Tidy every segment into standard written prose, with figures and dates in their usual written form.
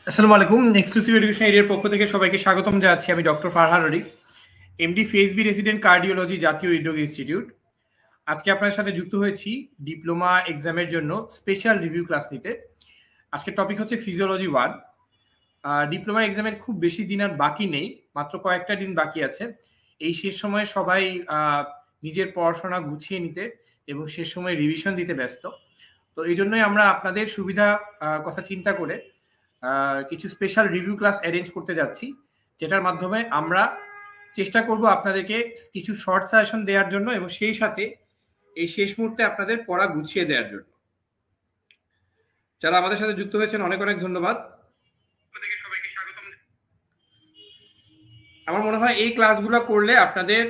আসসালামু আলাইকুম। Exclusive education এরিয়ার পক্ষ থেকে সবাইকে স্বাগতম জানাচ্ছি। আমি ডক্টর ফারহান ররিক, এমডি ফেসবি রেসিডেন্ট কার্ডিওলজি, জাতীয় হৃদরোগ ইনস্টিটিউট। আজকে আপনার সাথে যুক্ত হয়েছি ডিপ্লোমা এক্সামের জন্য স্পেশাল রিভিউ ক্লাস নিতে। আজকে টপিক হচ্ছে ফিজিওলজি 1। ডিপ্লোমা এক্সামের খুব বেশি দিন আর বাকি নেই, মাত্র কয়েকটা দিন বাকি আছে। এই শেষ সময়ে সবাই নিজের পড়াশোনা গুছিয়ে নিতে এবং শেষ সময় রিভিশন দিতে ব্যস্ত। তো এই জন্যই আমরা আপনাদের সুবিধা কথা চিন্তা করে কিছু স্পেশাল রিভিউ ক্লাস অ্যারেঞ্জ করতে যাচ্ছি, যেটার মাধ্যমে আমরা চেষ্টা করব আপনাদেরকে কিছু শর্ট সাজেশন দেওয়ার জন্য এবং সেই সাথে এই শেষ মুহূর্তে আপনাদের পড়া গুছিয়ে দেওয়ার জন্য। যারা আমাদের সাথে যুক্ত হয়েছেন অনেক অনেক ধন্যবাদ। আমার মনে হয় এই ক্লাসগুলো করলে আপনাদের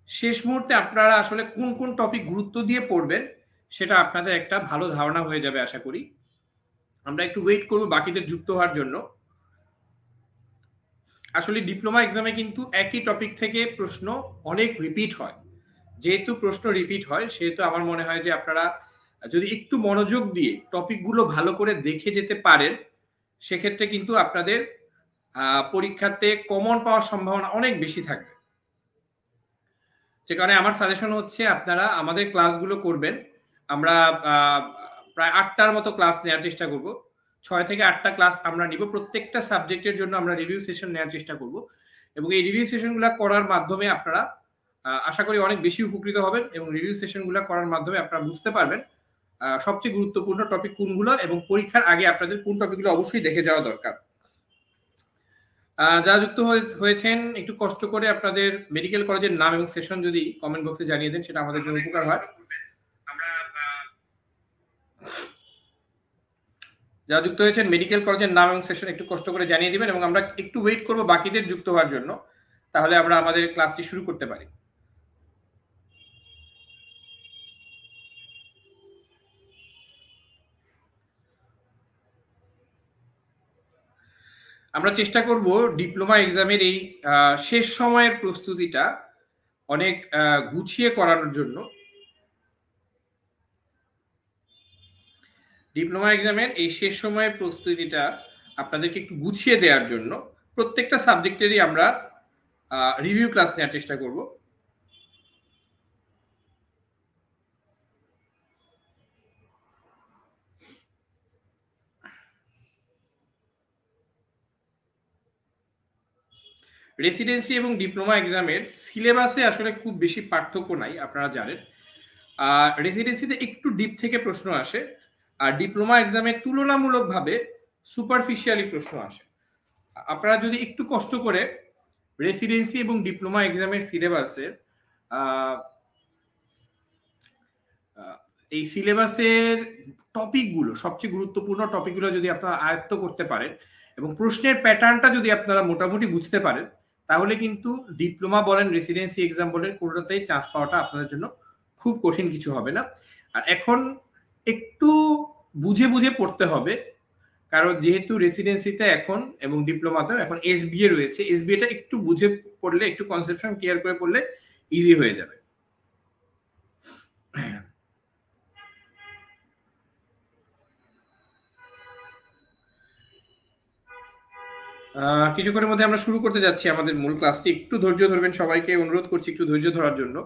শেষ মুহূর্তে আপনারা আসলে কোন কোন টপিক গুরুত্ব দিয়ে পড়বেন সেটা আপনাদের একটা ভালো ধারণা হয়ে যাবে আশা করি। আমরা একটু ওয়েট করব বাকিদের যুক্ত হওয়ার জন্য। আসলে ডিপ্লোমা এক্সামে কিন্তু একই টপিক থেকে প্রশ্ন অনেক রিপিট হয়। যেহেতু প্রশ্ন রিপিট হয় সেহেতু আমার মনে হয় যে আপনারা যদি একটু মনোযোগ দিয়ে টপিকগুলো ভালো করে দেখে যেতে পারেন, সেক্ষেত্রে কিন্তু আপনাদের পরীক্ষাতে কমন পাওয়ার সম্ভাবনা অনেক বেশি থাকবে। যে কারণে আমার সাজেশন হচ্ছে আপনারা আমাদের ক্লাসগুলো করবেন। আমরা প্রায় 8টার মতো ক্লাস নেওয়ার চেষ্টা করব। 6 থেকে 8টা ক্লাস আমরা নিব। প্রত্যেকটা সাবজেক্টের জন্য আমরা রিভিউ সেশন নেওয়ার চেষ্টা করব এবং এই রিভিউ সেশনগুলো করার মাধ্যমে আপনারা আশা করি অনেক বেশি উপকৃত হবেন এবং রিভিউ সেশনগুলো করার মাধ্যমে আপনারা বুঝতে পারবেন সবচেয়ে গুরুত্বপূর্ণ টপিক কোনগুলো এবং পরীক্ষার আগে আপনাদের কোন টপিকগুলো অবশ্যই দেখে যাওয়া দরকার। যারা যুক্ত হয়েছেন একটু কষ্ট করে আপনাদের মেডিকেল কলেজের নাম এবং সেশন যদি কমেন্ট বক্সে জানিয়ে দেন, সেটা আমাদের জন্য উপকার হয়। যারা যুক্ত হয়েছেন মেডিকেল কলেজের নাম এবং সেশন একটু কষ্ট করে জানিয়ে দিবেন এবং আমরা একটু ওয়েট করব বাকিদের যুক্ত হওয়ার জন্য, তাহলে আমরা আমাদের ক্লাসটি শুরু করতে পারি। আমরা চেষ্টা করব ডিপ্লোমা এক্সামের এই শেষ সময়ের প্রস্তুতিটা অনেক গুছিয়ে করানোর জন্য। ডিপ্লোমা এক্সামের এই শেষ সময়ের প্রস্তুতিটা আপনাদেরকে একটু গুছিয়ে দেওয়ার জন্য প্রত্যেকটা সাবজেক্টেরই আমরা রিভিউ ক্লাস নেওয়ার চেষ্টা করব। রেসিডেন্সি এবং ডিপ্লোমা এক্সামের সিলেবাসে আসলে খুব বেশি পার্থক্য নাই, আপনারা জানেন। রেসিডেন্সিতে একটু ডিপ থেকে প্রশ্ন আসে, আর ডিপ্লোমা এক্সামে তুলনামূলকভাবে সুপারফিশিয়ালি প্রশ্ন আসে। আপনারা যদি একটু কষ্ট করে রেসিডেন্সি এবং ডিপ্লোমা এক্সামের সিলেবাসের এই সিলেবাসের টপিকগুলো, সবচেয়ে গুরুত্বপূর্ণ টপিকগুলো যদি আপনারা আয়ত্ত করতে পারেন এবং প্রশ্নের প্যাটার্নটা যদি আপনারা মোটামুটি বুঝতে পারেন, তাহলে কিন্তু ডিপ্লোমা বলেন রেসিডেন্সি এক্সাম বলেন কোনোটাতেই চান্স পাওয়াটা আপনাদের জন্য খুব কঠিন কিছু হবে না। আর এখন একটু বুঝে বুঝে পড়তে হবে, কারণ যেহেতু রেসিডেন্সিতে এখন এবং ডিপ্লোমাতেও এখন এসবিএ রয়েছে, এসবিএটা একটু বুঝে পড়লে, একটু কনসেপশন ক্লিয়ার করে পড়লে ইজি হয়ে যাবে। কিছুক্ষণের মধ্যে আমরা শুরু করতে যাচ্ছি আমাদের মূল ক্লাসটি। একটু ধৈর্য ধরবেন, সবাইকে অনুরোধ করছি একটু ধৈর্য ধরার জন্য।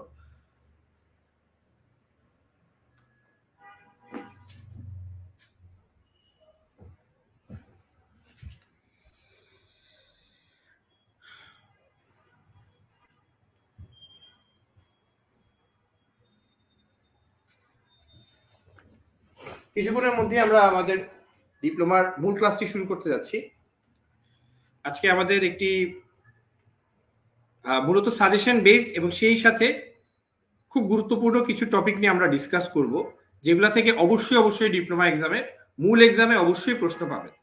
কিছুক্ষণের মধ্যে আমরা আমাদের ডিপ্লোমার মূল ক্লাসটি শুরু করতে যাচ্ছি। আজকে আমাদের একটি মূলত সাজেশন বেসড এবং সেই সাথে খুব গুরুত্বপূর্ণ কিছু টপিক নিয়ে আমরা ডিসকাস করব, যেগুলা থেকে অবশ্যই ডিপ্লোমা এক্সামে, মূল এক্সামে অবশ্যই প্রশ্ন পাবেন।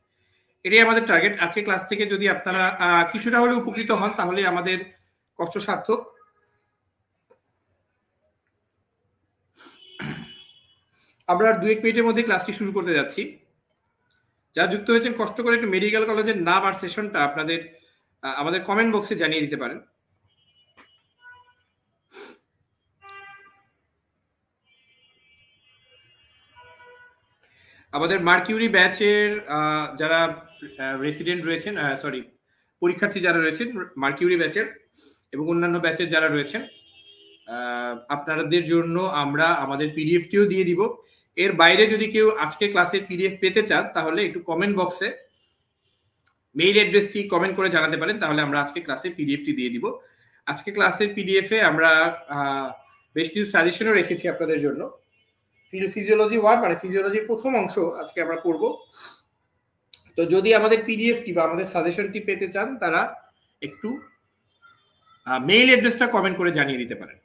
এটাই আমাদের টার্গেট। আজকে ক্লাস থেকে যদি আপনারা কিছুটা হলেও উপকৃত হন, তাহলে আমাদের কষ্ট সার্থক। আমরা 2-1 মিনিটের মধ্যে ক্লাসটি শুরু করতে যাচ্ছি। যারা যুক্ত হয়েছেন কষ্ট করে একটু মেডিকেল কলেজের নাম আর সেশনটা আপনাদের আমাদের কমেন্ট বক্সে জানিয়ে দিতে পারেন। আমাদের মার্কিউরি ব্যাচের যারা রেসিডেন্ট রয়েছেন, সরি পরীক্ষার্থী যারা রয়েছেন মার্কিউরি ব্যাচের এবং অন্যান্য ব্যাচের যারা রয়েছেন, আপনাদের জন্য আমরা আমাদের পিডিএফটিও দিয়ে দিব। এর বাইরে যদি কেউ আজকে ক্লাসের পিডিএফ পেতে চান তাহলে একটু কমেন্ট বক্সে মেইল অ্যাড্রেসটি কমেন্ট করে জানাতে পারেন, তাহলে আমরা আজকে ক্লাসের পিডিএফটি দিয়ে দিব। আজকে ক্লাসের পিডিএফ এ আমরা বেশ কিছু সাজেশনও রেখেছি আপনাদের জন্য। ফিজিওলজি 1 মানে ফিজিওলজির প্রথম অংশ আজকে আমরা করব। তো যদি আমাদের পিডিএফটি বা আমাদের সাজেশনটি পেতে চান তারা একটু মেইল অ্যাড্রেসটা কমেন্ট করে জানিয়ে দিতে পারেন।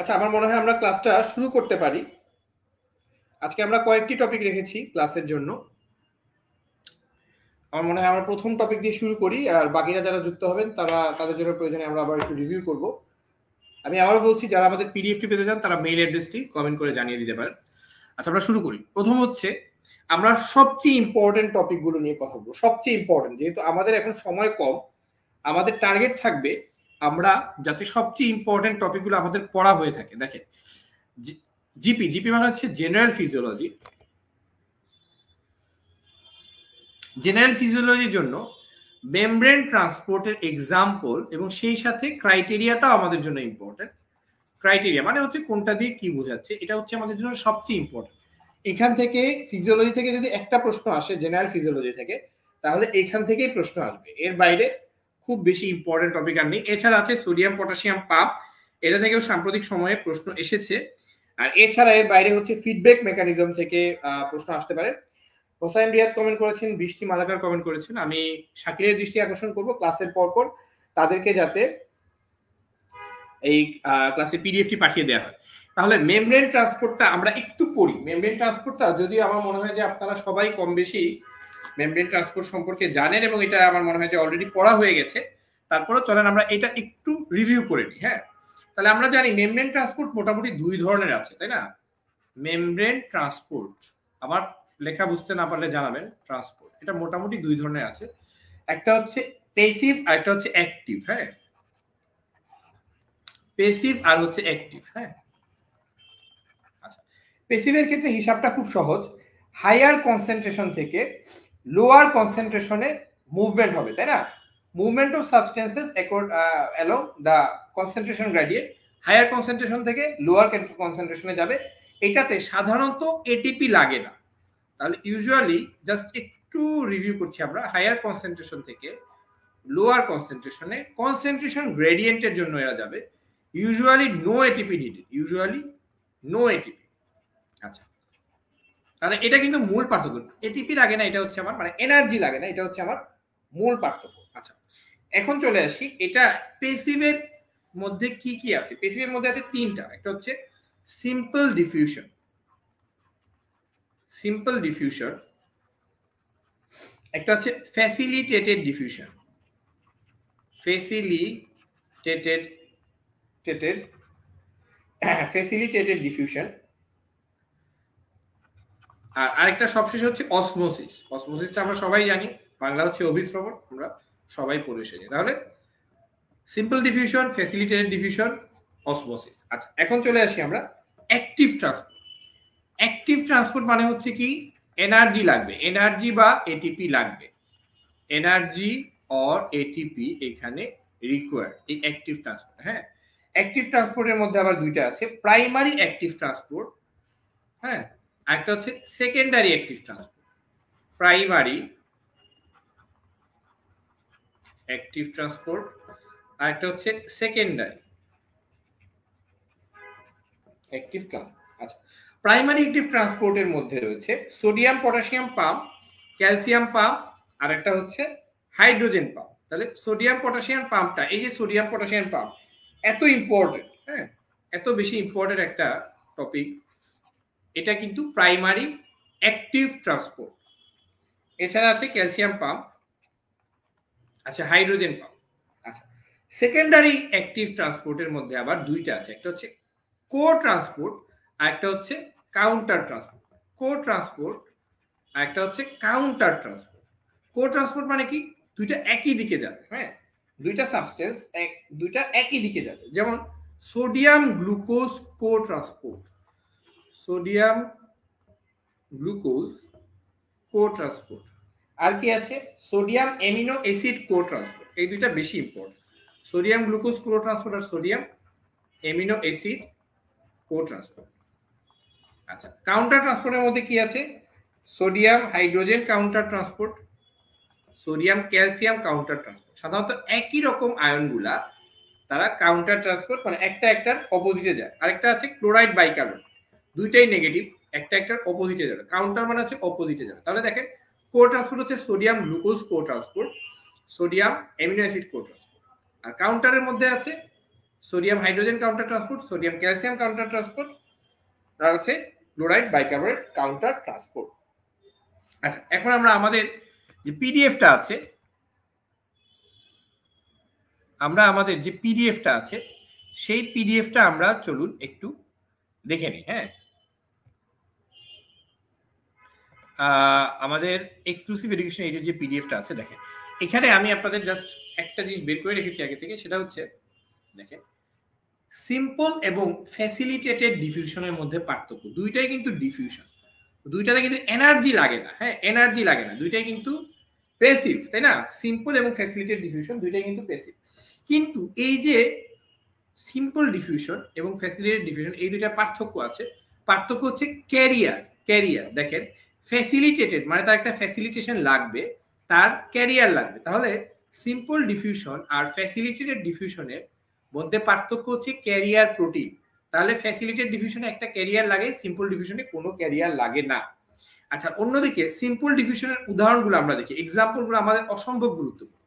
আচ্ছা, আমার মনে হয় আমরা ক্লাসটা শুরু করতে পারি। আজকে আমরা কয়েকটি টপিক রেখেছি ক্লাসের জন্য। আমার মনে হয় আমরা প্রথম টপিক দিয়ে শুরু করি, আর বাকিরা যারা যুক্ত হবেন তারা তাদের জন্য প্রয়োজনে আমরা আবার একটু রিভিউ করব। আমি আবারও বলছি, যারা আমাদের পিডিএফটি পেতে চান তারা মেইল অ্যাড্রেসটি কমেন্ট করে জানিয়ে দিতে পারেন। আচ্ছা, আমরা শুরু করি। প্রথম হচ্ছে আমরা সবচেয়ে ইম্পর্টেন্ট টপিকগুলো নিয়ে কথা বলবো। সবচেয়ে ইম্পর্টেন্ট, যেহেতু আমাদের এখন সময় কম, আমাদের টার্গেট থাকবে আমরা যাতে সবচেয়ে ইম্পর্টেন্ট টপিকগুলো আমাদের পড়া হয়ে থাকে। দেখেন, জিপি মানে হচ্ছে জেনারেল ফিজিওলজি। জেনারেল ফিজিওলজির জন্য মেমব্রেন ট্রান্সপোর্টের এক্সাম্পল এবং সেই সাথে ক্রাইটেরিয়াটাও আমাদের জন্য ইম্পর্টেন্ট। ক্রাইটেরিয়া মানে হচ্ছে কোনটা দিয়ে কি বোঝাচ্ছে, এটা হচ্ছে আমাদের জন্য সবচেয়ে ইম্পর্টেন্ট। এখান থেকে ফিজিওলজি থেকে যদি একটা প্রশ্ন আসে জেনারেল ফিজিওলজি থেকে, তাহলে এখান থেকেই প্রশ্ন আসবে। এর বাইরে খুব বেশি ইম্পর্টেন্ট টপিক আর নেই। এছাড়া আছে সোডিয়াম পটাশিয়াম পাম্প, এটা থেকেও সাম্প্রতিক সময়ে প্রশ্ন এসেছে। আর এছাড়া এর বাইরে হচ্ছে ফিডব্যাক মেকানিজম থেকে প্রশ্ন আসতে পারে। হোসাইন রিয়াদ কমেন্ট করেছেন, বৃষ্টি মালাকার কমেন্ট করেছেন। আমি শাকিরের দৃষ্টি আকর্ষণ করব ক্লাসের পরপর তাদেরকে যাতে এই ক্লাসে পিডিএফটি পাঠিয়ে দেওয়া হয়। তাহলে মেমব্রেন ট্রান্সপোর্টটা আমরা একটু পড়ি। মেমব্রেন ট্রান্সপোর্টটা যদিও আমার মনে হয় যে আপনারা সবাই কম বেশি মেমব্রেন ট্রান্সপোর্ট সম্পর্কে জানেন এবং এটা আমার মনে হয় যে অলরেডি পড়া হয়ে গেছে, তারপরেও চলেন আমরা এটা একটু রিভিউ করে নিই। হ্যাঁ, তাহলে আমরা জানি মেমব্রেন ট্রান্সপোর্ট মোটামুটি দুই ধরনের আছে, তাই না? মেমব্রেন ট্রান্সপোর্ট, আমার লেখা বুঝতে না পারলে জানাবেন। ট্রান্সপোর্ট এটা মোটামুটি দুই ধরনের আছে, একটা হচ্ছে প্যাসিভ আর একটা হচ্ছে অ্যাক্টিভ। হ্যাঁ, প্যাসিভ আর হচ্ছে অ্যাক্টিভ। হ্যাঁ, আচ্ছা, প্যাসিভের ক্ষেত্রে হিসাবটা খুব সহজ। হায়ার কনসেন্ট্রেশন থেকে লোয়ার কনসেন্ট্রেশনে মুভমেন্ট হবে, তাই না? Movement of substances along the concentration gradient, higher concentration থেকে লোয়ার কনসেন্ট্রেশনে যাবে। এটাতে সাধারণত এটিপি লাগে না। তাহলে ইউজুয়ালি জাস্ট একটু রিভিউ করছি আমরা, হায়ার কনসেন্ট্রেশন থেকে লোয়ার কনসেন্ট্রেশনে কনসেন্ট্রেশন গ্রেডিয়েন্টের জন্য এরা যাবে। Usually no ATP needed, usually no ATP. আচ্ছা, তাহলে এটা কিন্তু মূল পার্থক্য। এটিপি লাগে না, এটা হচ্ছে আমার মানে এনার্জি লাগে না, এটা হচ্ছে আমার মূল পার্থক্য। আচ্ছা, এখন চলে আসি এটা প্যাসিভের মধ্যে কি কি আছে। প্যাসিভের মধ্যে আছে তিনটা। একটা হচ্ছে সিম্পল ডিফিউশন, সিম্পল ডিফিউশন। একটা হচ্ছে ফ্যাসিলিটেটেড ডিফিউশন, ফ্যাসিলিটেটেড ডিফিউশন। আর আরেকটা সবশেষে হচ্ছে অসমোসিস। অসমোসিসটা আমরা সবাই জানি, বাংলা হচ্ছে অভিস্রবণ, আমরা সবাই পড়ে এসেছি। তাহলে simple diffusion, facilitated diffusion, osmosis. আচ্ছা, এখন চলে আসি আমরা অ্যাক্টিভ ট্রান্সপোর্ট। অ্যাক্টিভ ট্রান্সপোর্ট মানে হচ্ছে কি, এনার্জি লাগবে, এনার্জি বা এটিপি লাগবে, এনার্জি অর এটিপি এখানে রিকোয়ার্ড, এই অ্যাক্টিভ ট্রান্সপোর্ট। হ্যাঁ, অ্যাক্টিভ ট্রান্সপোর্টের মধ্যে আবার দুইটা আছে, প্রাইমারি অ্যাক্টিভ ট্রান্সপোর্ট, হ্যাঁ, একটা হচ্ছে secondary active transport. Primary active transport আর একটা হচ্ছে সেকেন্ডারি অ্যাক্টিভ ট্রান্সপোর্ট। আচ্ছা, প্রাইমারি অ্যাক্টিভ ট্রান্সপোর্টের মধ্যে রয়েছে sodium potassium pump, calcium pump আর একটা হচ্ছে হাইড্রোজেন পাম্প। তাহলে সোডিয়াম পটাশিয়াম পাম্পটা, এই যে সোডিয়াম পটাশিয়াম পাম্প এত ইম্পর্টেন্ট, হ্যাঁ, এত বেশি ইম্পর্টেন্ট একটা টপিক, এটা কিন্তু প্রাইমারি অ্যাক্টিভ ট্রান্সপোর্ট। এছাড়া আছে ক্যালসিয়াম পাম্প, আচ্ছা হাইড্রোজেন পাম্প। আচ্ছা, সেকেন্ডারি অ্যাক্টিভ ট্রান্সপোর্টের মধ্যে আবার দুইটা আছে, একটা হচ্ছে কো ট্রান্সপোর্ট আর একটা হচ্ছে কাউন্টার ট্রান্সপোর্ট। কো ট্রান্সপোর্ট আর একটা হচ্ছে কাউন্টার ট্রান্সপোর্ট। কো ট্রান্সপোর্ট মানে কি, দুইটা একই দিকে যাবে, হ্যাঁ, দুইটা সাবস্টেন্স দুইটা একই দিকে যাবে। যেমন sodium glucose co transport, sodium glucose co transport. আর কি আছে, sodium amino acid co transport. এই দুইটা বেশি important, sodium glucose co transport আর sodium amino acid co transport. আচ্ছা, কাউন্টার ট্রান্সপোর্টের মধ্যে কি আছে, sodium hydrogen counter transport, sodium calcium counter transport. সাধারণত একই রকম আয়নগুলা তারা কাউন্টার ট্রান্সপোর্ট, মানে একটা একটার অপোজিটে যায়। আরেকটা আছে ক্লোরাইড বাইকার্বনেট, দুইটাই নেগেটিভ, একটা একটার অপোজিটে যাবে। কাউন্টার মানে হচ্ছে অপোজিটে যাবে। তাহলে দেখেন কো ট্রান্সপোর্ট হচ্ছে sodium glucose co transport, sodium amino acid co transport. আর কাউন্টারের মধ্যে আছে sodium hydrogen counter transport, sodium calcium counter transport, আর হচ্ছে ক্লোরাইড বাইকার্বনেট কাউন্টার ট্রান্সপোর্ট। আচ্ছা, এখন আমরা আমাদের যে পিডিএফটা আছে, আমাদের যে পিডিএফটা আছে সেই পিডিএফটা আমরা চলুন একটু দেখে নিই। হ্যাঁ, আমাদের এক্সক্লুসিভ এডুকেশন এই যে পিডিএফটা আছে, দেখেন এখানে আমি আপনাদের জাস্ট একটা জিনিস বের করে রেখেছি আগে থেকে, সেটা হচ্ছে দেখেন সিম্পল এবং ফ্যাসিলিটেটেড ডিফিউশনের মধ্যে পার্থক্য। দুইটাই কিন্তু ডিফিউশন, দুইটাতে কিন্তু এনার্জি লাগে না। হ্যাঁ, এনার্জি লাগে না, দুইটাই কিন্তু প্যাসিভ, তাই না? সিম্পল এবং ফ্যাসিলিটেটেড ডিফিউশন দুইটাই কিন্তু প্যাসিভ। কিন্তু এই যে সিম্পল ডিফিউশন এবং ফ্যাসিলিটেটেড ডিফিউশন, এই দুইটা পার্থক্য আছে। পার্থক্য হচ্ছে ক্যারিয়ার। দেখেন ফ্যাসিলিটেটেড মানে তার একটা ফ্যাসিলিটেশন লাগবে, তার ক্যারিয়ার লাগবে। তাহলে সিম্পল ডিফিউশন আর ফ্যাসিলিটেটেড ডিফিউশনের মধ্যে পার্থক্য হচ্ছে ক্যারিয়ার প্রোটিন। তাহলে ফ্যাসিলিটেটেড ডিফিউশনে একটা ক্যারিয়ার লাগে, সিম্পল ডিফিউশনে কোনো ক্যারিয়ার লাগে না। আচ্ছা, অন্যদিকে সিম্পল ডিফিউশনের উদাহরণগুলো আমরা দেখি, এক্সাম্পলগুলো আমাদের অসম্ভব গুরুত্বপূর্ণ।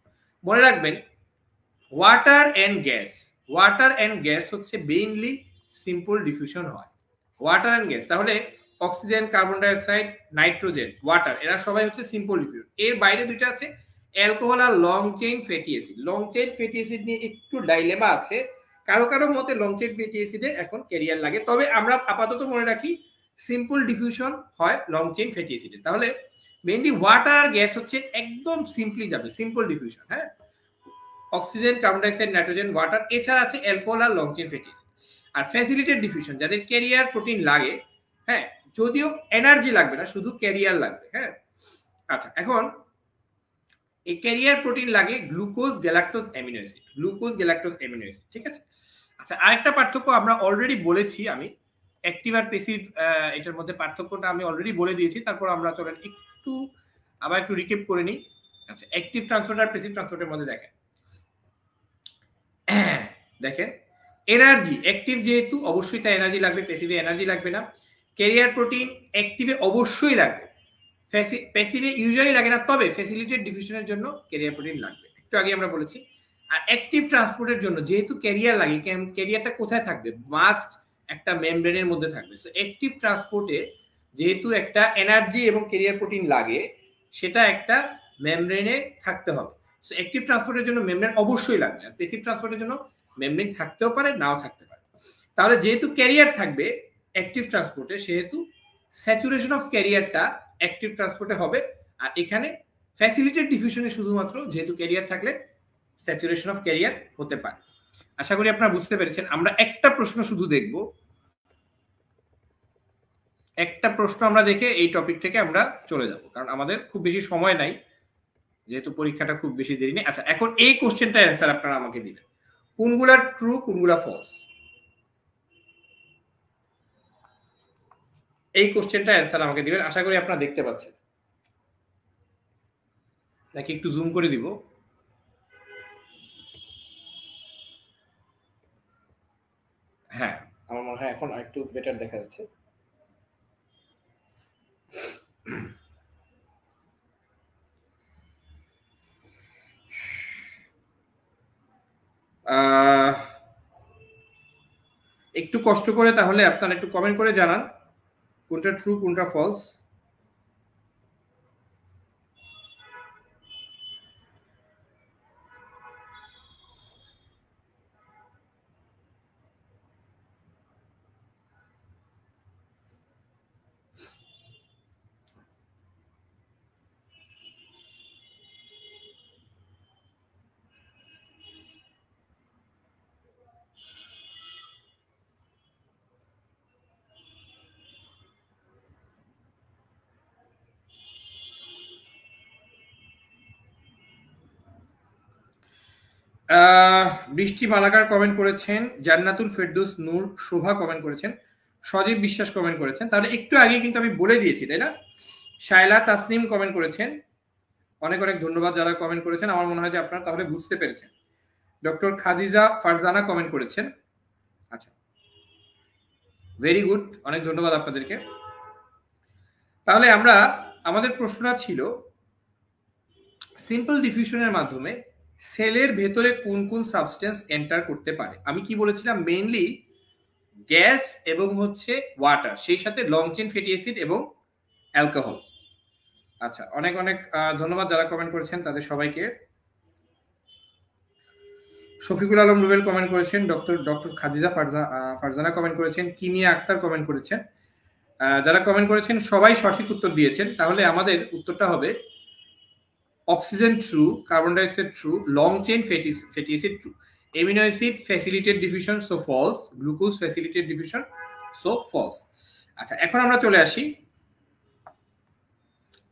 মনে রাখবেন ওয়াটার এন্ড গ্যাস হচ্ছে মেইনলি সিম্পল ডিফিউশন হয়, ওয়াটার এন্ড গ্যাস। তাহলে oxygen, carbon dioxide, nitrogen, water, এরা সবাই হচ্ছে সিম্পল ডিফিউশন। এর বাইরে দুইটা আছে অ্যালকোহল আর long chain fatty acid. Long chain fatty acid নিয়ে একটু ডাইলেমা আছে, কারো কারো মতে লং চেইন ফ্যাটি অ্যাসিডে এখন ক্যারিয়ার লাগে। তবে আমরা আপাতত মনে রাখি সিম্পল ডিফিউশন হয় লং চেইন ফ্যাটি অ্যাসিডে। তাহলে মেইনলি ওয়াটার আর গ্যাস হচ্ছে একদম সিম্পলি যাবে সিম্পল ডিফিউশন। হ্যাঁ, oxygen, carbon dioxide, nitrogen, water, এছাড়া আছে অ্যালকোহল আর লং চেইন ফ্যাটি অ্যাসিড। আর ফ্যাসিলিটেটেড ডিফিউশন যাদের ক্যারিয়ার প্রোটিন লাগে, হ্যাঁ, যদিও এনার্জি লাগবে না, শুধু ক্যারিয়ার লাগবে। হ্যাঁ, আচ্ছা, এখন এই ক্যারিয়ার প্রোটিন লাগে glucose, galactose, amino acid, glucose, galactose, amino acid. ঠিক আছে। আচ্ছা, আরেকটা পার্থক্য আমরা অলরেডি বলেছি, আমি অ্যাক্টিভ আর প্যাসিভ, এটার মধ্যে পার্থক্যটা আমি অলরেডি বলে দিয়েছি। তারপর আমরা চলেন একটু আবার একটু রিকেপ করে নিই। আচ্ছা, অ্যাক্টিভ ট্রান্সপোর্ট আর প্যাসিভ ট্রান্সপোর্টের মধ্যে দেখেন এনার্জি, অ্যাক্টিভ যেহেতু অবশ্যই তার এনার্জি লাগবে, প্যাসিভে এনার্জি লাগবে না। ক্যারিয়ার প্রোটিন অ্যাক্টিভে অবশ্যই লাগবে, প্যাসিভে ইউজুয়ালি লাগে না, তবে ফ্যাসিলিটেটেড ডিফিউশনের জন্য ক্যারিয়ার প্রোটিন লাগবে, একটু আগে আমরা বলেছি। আর অ্যাক্টিভ ট্রান্সপোর্টের জন্য যেহেতু ক্যারিয়ার লাগে, ক্যারিয়ারটা কোথায় থাকবে, মাস্ট একটা মেমব্রেনের মধ্যে থাকবে। সো অ্যাক্টিভ ট্রান্সপোর্টে যেহেতু একটা এনার্জি এবং ক্যারিয়ার প্রোটিন লাগে, সেটা একটা মেমব্রেনে থাকতে হবে। সো অ্যাক্টিভ ট্রান্সপোর্টের জন্য মেমব্রেন অবশ্যই লাগবে, আর প্যাসিভ ট্রান্সপোর্টের জন্য মেমব্রেন থাকতেও পারে, নাও থাকতে পারে। তাহলে যেহেতু ক্যারিয়ার থাকবে অ্যাক্টিভ ট্রান্সপোর্টে, সেহেতু স্যাচুরেশন অফ ক্যারিয়ারটা অ্যাক্টিভ ট্রান্সপোর্টে হবে। আর এখানে ফ্যাসিলিটেড ডিফিউশনে শুধুমাত্র যেহেতু ক্যারিয়ার থাকলে স্যাচুরেশন অফ ক্যারিয়ার হতে পারে। আশা করি আপনারা বুঝতে পেরেছেন। আমরা একটা প্রশ্ন শুধু দেখব, একটা প্রশ্ন আমরা দেখে এই টপিক থেকে আমরা চলে যাব, কারণ আমাদের খুব বেশি সময় নাই, যেহেতু পরীক্ষাটা খুব বেশি দেরি নেই। আচ্ছা, এখন এই কোশ্চেনটা অ্যান্সার আপনারা আমাকে দিবেন, কোনগুলা ট্রু কোনগুলা ফলস, এই কোশ্চেনটা অ্যান্সার আমাকে দিবেন। আশা করি আপনারা দেখতে পাচ্ছেন নাকি, একটু জুম করে দিব। হ্যাঁ, আমার মনে হয় এখন একটু বেটার দেখা যাচ্ছে। একটু কষ্ট করে তাহলে আপনারা একটু কমেন্ট করে জানান কোনটা ট্রু কোনটা ফলস। বৃষ্টি মালাকার কমেন্ট করেছেন, জান্নাতুল ফেরদৌস নূর শোভা কমেন্ট করেছেন, সজীব বিশ্বাস কমেন্ট করেছেন। তাহলে একটু আগে কিন্তু আমি বলে দিয়েছি, তাই না? শায়লা তাসনিম কমেন্ট করেছেন, অনেক অনেক ধন্যবাদ যারা কমেন্ট করেছেন। আমার মনে হয় যে আপনারা তাহলে বুঝতে পেরেছেন। ডক্টর খাদিজা ফারজানা কমেন্ট করেছেন। আচ্ছা, ভেরি গুড, অনেক ধন্যবাদ আপনাদেরকে। তাহলে আমরা আমাদের প্রশ্নটা ছিল সিম্পল ডিফিউশনের মাধ্যমে সেলের ভেতরে কোন কোন সাবস্টেন্স এন্টার করতে পারে। আমি কি বলেছিলাম? মেইনলি গ্যাস এবং হচ্ছে ওয়াটার, সেই সাথে লং চেইন ফ্যাটি অ্যাসিড এবং অ্যালকোহল। আচ্ছা, অনেক অনেক ধন্যবাদ যারা কমেন্ট করেছেন তাদের সবাইকে। শফিকুল আলম রুবেল কমেন্ট করেছেন, ডক্টর খাদিজা ফারজানা কমেন্ট করেছেন, কিমিয়া আক্তার কমেন্ট করেছেন। যারা কমেন্ট করেছেন সবাই সঠিক উত্তর দিয়েছেন। তাহলে আমাদের উত্তরটা হবে oxygen true, carbon dioxide true, long chain fatty acid true, amino acid facilitated diffusion so false, glucose facilitated diffusion so false. আচ্ছা, এখন আমরা চলে আসি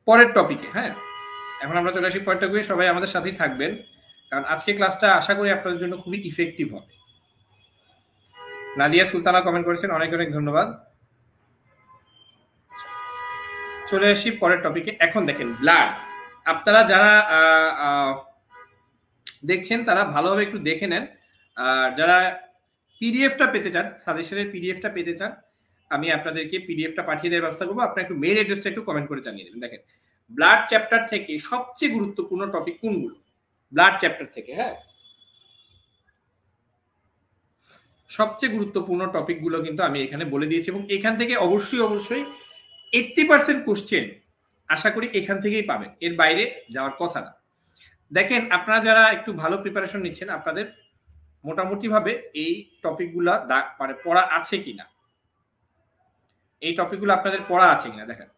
পরের টপিকে। হ্যাঁ, এখন আমরা চলে আসি পরের টপিকে। সবাই আমাদের সাথেই থাকবেন, কারণ আজকে ক্লাসটা আশা করি আপনাদের জন্য খুবই ইফেক্টিভ হবে। নাদিয়া সুলতানা কমেন্ট করেছেন, অনেক অনেক ধন্যবাদ। চলে আসি পরের টপিকে। এখন দেখেন ব্লাড, আপনারা যারা দেখছেন তারা ভালোভাবে একটু দেখে নেন। যারা পিডিএফটা পেতে চান, সাজেশনের পিডিএফটা পেতে চান, আমি আপনাদেরকে পিডিএফটা পাঠিয়ে দেওয়ার ব্যবস্থা করবো। আপনারা একটু মেইল অ্যাড্রেসটা একটু কমেন্ট করে জানিয়ে দেবেন। দেখেন ব্লাড চ্যাপ্টার থেকে সবচেয়ে গুরুত্বপূর্ণ টপিক কোনগুলো ব্লাড চ্যাপ্টার থেকে। হ্যাঁ, সবচেয়ে গুরুত্বপূর্ণ টপিকগুলো কিন্তু আমি এখানে বলে দিয়েছি, এবং এখান থেকে অবশ্যই 80% কোশ্চেন আশা করি এখান থেকেই পাবেন, এর বাইরে যাওয়ার কথা না। দেখেন আপনারা যারা একটু ভালো প্রিপারেশন নিচ্ছেন, আপনাদের মোটামুটি ভাবে এই টপিকগুলো মানে পড়া আছে কিনা, এই টপিকগুলো আপনাদের পড়া আছে কিনা দেখেন।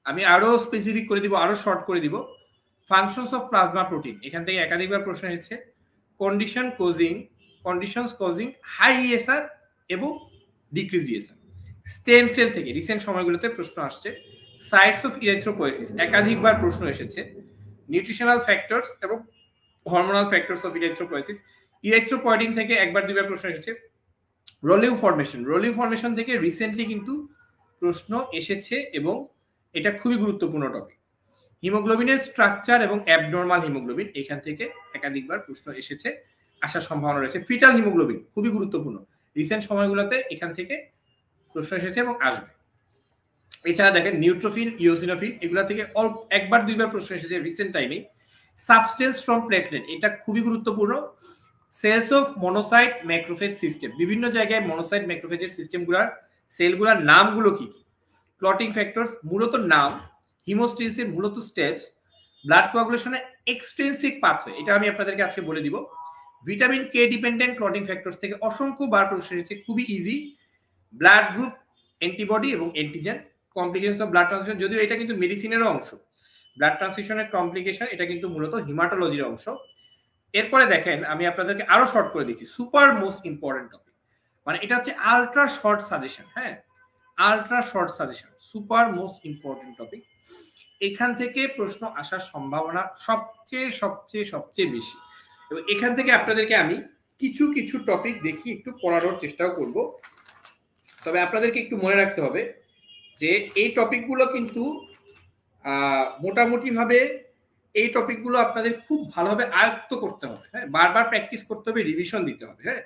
আমি আরো স্পেসিফিক করে দিব, আরো শর্ট করে দিব। ফাংশনস অফ প্লাজমা প্রোটিন, এখান থেকে একাধিকবার প্রশ্ন এসেছে। কন্ডিশনস কজিং হাই ইএসআর এবং ডিক্রিজ ডিএসআর। স্টেম সেল থেকে রিসেন্ট সময়গুলোতে প্রশ্ন আসছে। সাইটস অফ ইরিথ্রোপোয়েসিস, একাধিকবার প্রশ্ন এসেছে। নিউট্রিশনাল ফ্যাক্টরস এবং হরমোনাল ফ্যাক্টরস অফ ইরিথ্রোপোয়েসিস। ইলেকট্রোপয়েডিন থেকে একবার দুইবার প্রশ্ন এসেছে। রোলিউ ফর্মেশন থেকে রিসেন্টলি কিন্তু প্রশ্ন এসেছে এবং এটা খুবই গুরুত্বপূর্ণ টপিক। হিমোগ্লোবিনের স্ট্রাকচার এবং অ্যাবনর্মাল হিমোগ্লোবিন, এখান থেকে একাধিকবার প্রশ্ন এসেছে, আসার সম্ভাবনা রয়েছে। ফিটাল হিমোগ্লোবিন খুবই গুরুত্বপূর্ণ, রিসেন্ট সময়গুলোতে এখান থেকে প্রশ্ন এসেছে এবং আসবে। এছাড়া দেখেন নিউট্রোফিল, ইওসিনোফিল, এগুলা থেকে একবার দুইবার প্রশ্ন এসেছে রিসেন্ট টাইমে। সাবস্টেন্স ফ্রম প্লেটলেট, এটা খুবই গুরুত্বপূর্ণ। Cells of monocyte macrophage system, বিভিন্ন জায়গায় মনোসাইট ম্যাক্রোফেজের সিস্টেমগুলোর সেলগুলোর নামগুলো কি কি। ক্লটিং ফ্যাক্টরস মূলত নাম, হিমোস্টেসিসের মূলত স্টেপস, ব্লাড কোয়াগুলেশনের এক্সট্রিনসিক পাথওয়ে, এটা আমি আপনাদেরকে আজকে বলে দিব। Vitamin K dependent clotting factors থেকে অসংখ্য বার প্রশ্ন এসেছে, খুবই ইজি। ব্লাড গ্রুপ, অ্যান্টিবডি এবং antigen, complication of blood transfusion, যদিও এটা কিন্তু মেডিসিনেরও অংশ। ব্লাড ট্রান্সফিউশনের কমপ্লিকেশন, এটা কিন্তু মূলত হিমাটোলজির অংশ। এরপরে দেখেন আমি আপনাদেরকে আরো শর্ট করে দিচ্ছি, সুপার মোস্ট ইম্পর্টেন্ট টপিক, মানে এটা হচ্ছে আলট্রা শর্ট সাজেশন। হ্যাঁ, ultra short suggestion, super most important topic. এখান থেকে প্রশ্ন আসার সম্ভাবনা সবচেয়ে বেশি, এবং এখান থেকে আপনাদেরকে আমি কিছু টপিক দেখি একটু পড়ানোর চেষ্টাও করব। তবে আপনাদেরকে একটু মনে রাখতে হবে যে এই টপিকগুলো কিন্তু মোটামুটি ভাবে এই টপিকগুলো আপনাদের খুব ভালোভাবে আয়ত্ত করতে হবে। হ্যাঁ, বারবার প্র্যাকটিস করতে হবে, রিভিশন দিতে হবে। হ্যাঁ,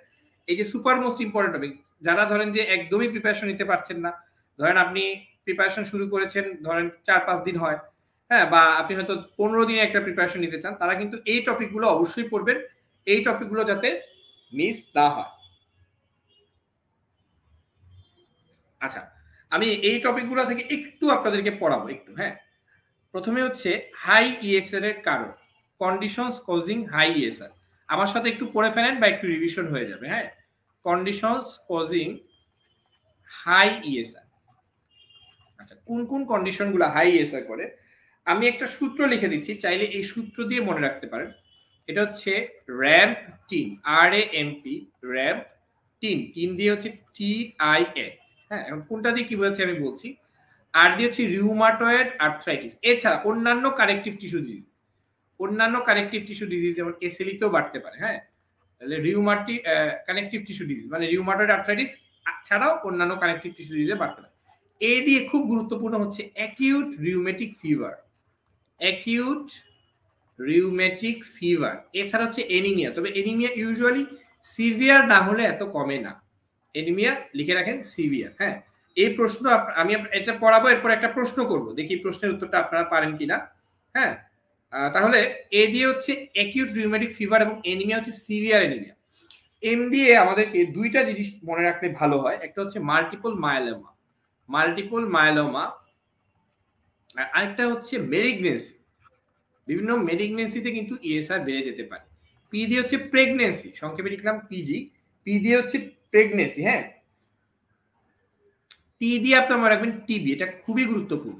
এই যে সুপার মোস্ট ইম্পর্টেন্ট টপিক, যারা ধরেন যে একদমই প্রিপারেশন নিতে পারছেন না, ধরেন আপনি প্রিপারেশন শুরু করেছেন ধরেন 4-5 দিন হয়, হ্যাঁ, বা আপনি হয়তো 15 দিনে একটা প্রিপারেশন নিতে চান, তারা কিন্তু এই টপিকগুলো অবশ্যই পড়বেন, এই টপিকগুলো যাতে মিস না হয়। আচ্ছা, আমি এই টপিকগুলো থেকে একটু আপনাদেরকে পড়াবো একটু। হ্যাঁ, প্রথমে হচ্ছে হাই ইএসআর এর কারণ, কন্ডিশনস কজিং হাই ইএসআর। আমার সাথে একটু পড়ে ফেলেন বা একটু রিভিশন হয়ে যাবে। হ্যাঁ, কন্ডিশনস কজিং হাই ইএসআর। আচ্ছা, কোন কন্ডিশনগুলো হাই ইএসআর করে, আমি একটা সূত্র লিখে দিচ্ছি, চাইলে এই সূত্র দিয়ে মনে রাখতে পারেন। এটা হচ্ছে ramp tin, RAMP, ramp tin, tin দিয়ে হচ্ছে TIN। হ্যাঁ, এখন কোনটা দিয়ে কি বোঝাচ্ছে আমি বলছি। আর দিয়ে হচ্ছে রিউমাটয়েড আর্থ্রাইটিস, এছাড়া অন্যান্য কানেকটিভ টিস্যু ডিজিজ, যেমন SLE তেও বাড়তে পারে। হ্যাঁ, তাহলে রিউমাটি কানেকটিভ টিস্যু ডিজিজ মানে রিউমাটয়েড আর্থ্রাইটিস ছাড়াও অন্যান্য কানেকটিভ টিস্যু ডিজিজে বাড়তে পারে। এ দিয়ে খুব গুরুত্বপূর্ণ হচ্ছে acute rheumatic fever, acute rheumatic fever. এছাড়া হচ্ছে এনিমিয়া, তবে এনিমিয়া ইউজুয়ালি সিভিয়ার না হলে এত কমে না। এনিমিয়া লিখে রাখেন সিভিয়ার। হ্যাঁ, এই প্রশ্ন আমি এটা পড়াবো, এরপর একটা প্রশ্ন করব, দেখি প্রশ্নের উত্তরটা আপনারা পারেন কিনা। হ্যাঁ, তাহলে এ দিয়ে হচ্ছে অ্যাকিউট রিউমেটিক ফিভার এবং এনিমিয়া হচ্ছে সিভিয়ার এনিমিয়া। এম দিয়ে আমাদেরকে দুইটা জিনিস মনে রাখলে ভালো হয়, একটা হচ্ছে মাল্টিপল মায়োলোমা, মাল্টিপল মায়োলোমা, আরেকটা হচ্ছে মেলিগনেন্সি। বিভিন্ন মেলিগনেন্সিতে কিন্তু ইএসআর বেড়ে যেতে পারে। পি দিয়ে হচ্ছে প্রেগনেন্সি, সংক্ষেপে লিখলাম পিজি, পি দিয়ে হচ্ছে প্রেগনেন্সি। হ্যাঁ, টি দিয়ে আপনার মনে রাখবেন টিবি, এটা খুবই গুরুত্বপূর্ণ।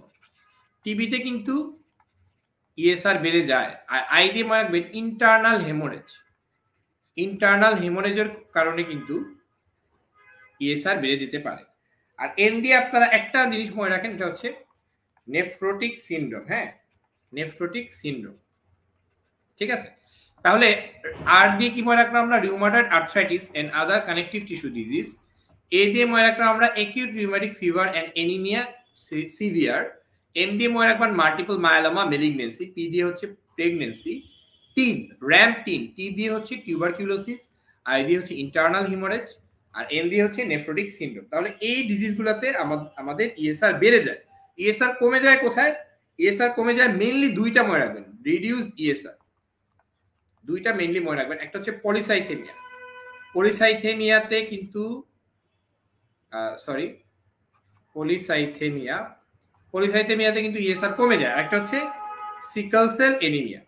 টিবিতে কিন্তু ইএসআর বেড়ে যায়। আর আই দিয়ে মনে রাখবেন ইন্টারনাল হেমোরেজ, ইন্টারনাল হেমোরেজের কারণে কিন্তু ইএসআর বেড়ে যেতে পারে। আর এন দিয়ে আপনারা একটা জিনিস মনে রাখেন, এটা হচ্ছে নেফ্রোটিক সিনড্রোম। হ্যাঁ, নেফ্রোটিক সিনড্রোম, ঠিক আছে। তাহলে আর দিয়ে কি মনে রাখলাম আমরা, rheumatoid arthritis and other connective tissue disease. A দিয়ে মনে রাখলাম আমরা acute rheumatic fever and anaemia severe. M দিয়ে মনে রাখবেন মাল্টিপল মায়োলোমা মেলিগনেন্সি। পি দিয়ে হচ্ছে প্রেগনেন্সি। টিন র্যাম টিন, টি দিয়ে হচ্ছে টিউবারকিউলোসিস, আই দিয়ে হচ্ছে ইন্টারনাল হিমোরেজ, আর এন দিয়ে হচ্ছে নেফ্রোটিক সিনড্রোম। তাহলে এই ডিজিজগুলোতে আমাদের ইএসআর বেড়ে যায়। ইএসআর কমে যায় কোথায়? ইএসআর কমে যায় মেইনলি দুইটা মনে রাখবেন, রিডিউসড ইএসআর দুইটা মেইনলি মনে রাখবেন। একটা হচ্ছে পলিসাইথেমিয়া, পলিসাইথেমিয়াতে কিন্তু পলিসাইথেমিয়াতে কিন্তু ইএসআর কমে যায়। একটা হচ্ছে সিকল সেল এনিমিয়া,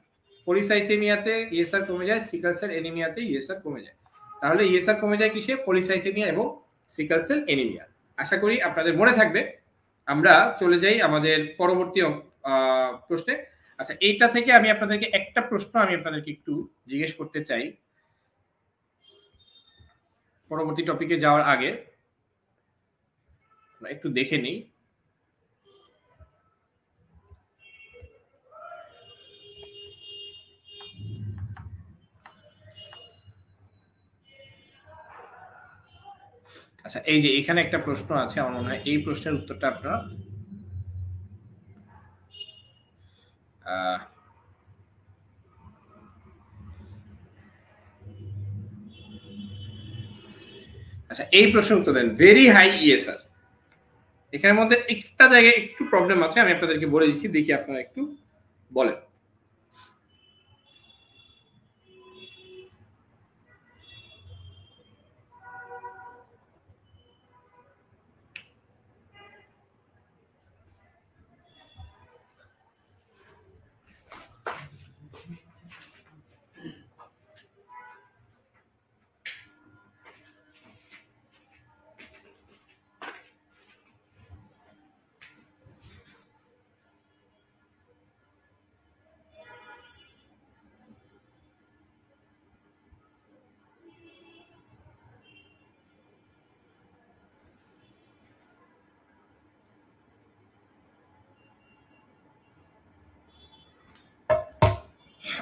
পলিসাইথেমিয়াতে ইএসআর কমে যায়, সিকল সেল এনিমিয়াতে ইএসআর কমে যায়। তাহলে ইএসআর কমে যায় কিসে? পলিসাইথেমিয়া এবং সিকল সেল এনিমিয়া। আশা করি আপনাদের মনে থাকবে। আমরা চলে যাই আমাদের পরবর্তী প্রশ্নে। আচ্ছা, এইটা থেকে আমি আপনাদেরকে একটা প্রশ্ন আমি আপনাদেরকে একটু জিজ্ঞেস করতে চাই পরবর্তী টপিকে যাওয়ার আগে। একটু দেখে নিই। আচ্ছা, এই যে এখানে একটা প্রশ্ন আছে, আমার মনে হয় এই প্রশ্নের উত্তরটা আপনারা আচ্ছা, এই প্রশ্নের উত্তর দেন। ভেরি হাই ইএসআর, এখানের মধ্যে একটা জায়গায় একটু প্রবলেম আছে, আমি আপনাদেরকে বলে দিচ্ছি, দেখি আপনারা একটু বলেন।